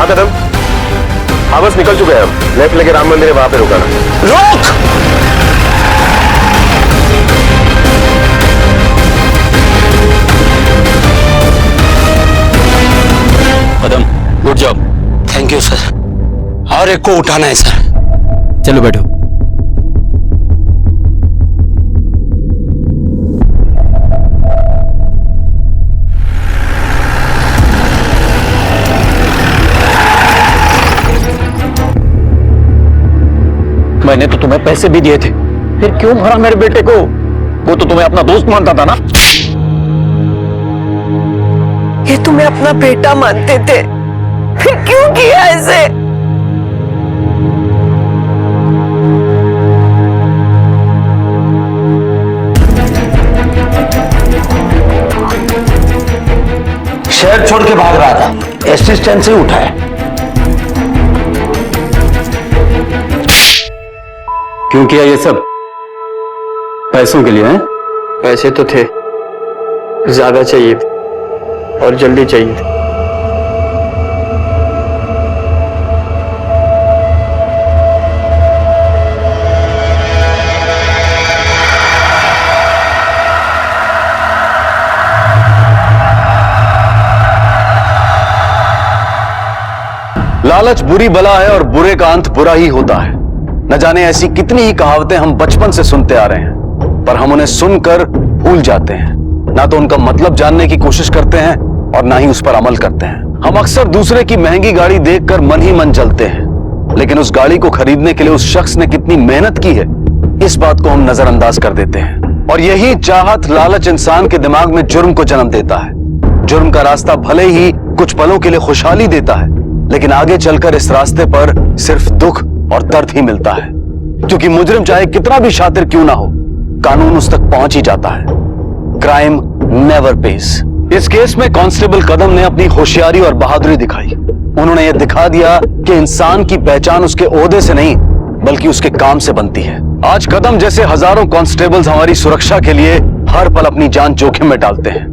कदम, हाँ बस निकल चुके हैं हम, लेफ्ट लेके राम मंदिर है, वहां पे रुकाना। रोक! Kadam, good job. Thank you sir. और एक को उठाना है सर। चलो बैठो। मैंने तो तुम्हें पैसे भी दिए थे, फिर क्यों मारा मेरे बेटे को? वो तो तुम्हें अपना दोस्त मानता था ना। ये तुम्हें अपना बेटा मानते थे, फिर क्यों किया ऐसे? शहर छोड़ के भाग रहा था, एसटी स्टैंड से उठा है। क्यों किया ये सब? पैसों के लिए हैं? पैसे तो थे, ज्यादा चाहिए थे और जल्दी चाहिए थे। लालच बुरी बला है और बुरे का अंत बुरा ही होता है। न जाने ऐसी कितनी ही कहावतें हम बचपन से सुनते आ रहे हैं, पर हम उन्हें सुनकर भूल जाते हैं। ना तो उनका मतलब जानने की कोशिश करते हैं और ना ही उस पर अमल करते हैं। हम अक्सर दूसरे की महंगी गाड़ी देखकर मन ही मन जलते हैं, लेकिन उस गाड़ी को खरीदने के लिए उस शख्स ने कितनी मेहनत की है, इस बात को हम नजरअंदाज कर देते हैं। और यही चाहत, लालच इंसान के दिमाग में जुर्म को जन्म देता है। जुर्म का रास्ता भले ही कुछ पलों के लिए खुशहाली देता है, लेकिन आगे चलकर इस रास्ते पर सिर्फ दुख और दर्द ही मिलता है, क्योंकि मुजरिम चाहे कितना भी शातिर क्यों ना हो, कानून उस तक पहुंच ही जाता है। Crime never pays. इस केस में कांस्टेबल कदम ने अपनी होशियारी और बहादुरी दिखाई। उन्होंने यह दिखा दिया कि इंसान की पहचान उसके ओहदे से नहीं बल्कि उसके काम से बनती है। आज कदम जैसे हजारों कांस्टेबल्स हमारी सुरक्षा के लिए हर पल अपनी जान जोखिम में डालते हैं।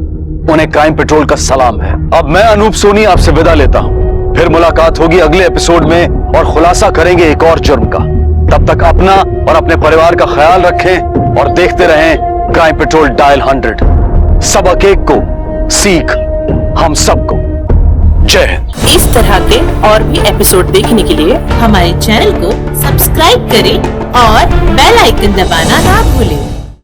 उन्हें क्राइम पेट्रोल का सलाम है। अब मैं अनूप सोनी आपसे विदा लेता हूं। फिर मुलाकात होगी अगले एपिसोड में और खुलासा करेंगे एक और जुर्म का। तब तक अपना और अपने परिवार का ख्याल रखें और देखते रहें क्राइम पेट्रोल डायल 100। सबक एक को सीख हम सबको। जय हिंद। इस तरह के और भी एपिसोड देखने के लिए हमारे चैनल को सब्सक्राइब करें और बेल आइकन दबाना ना भूलें।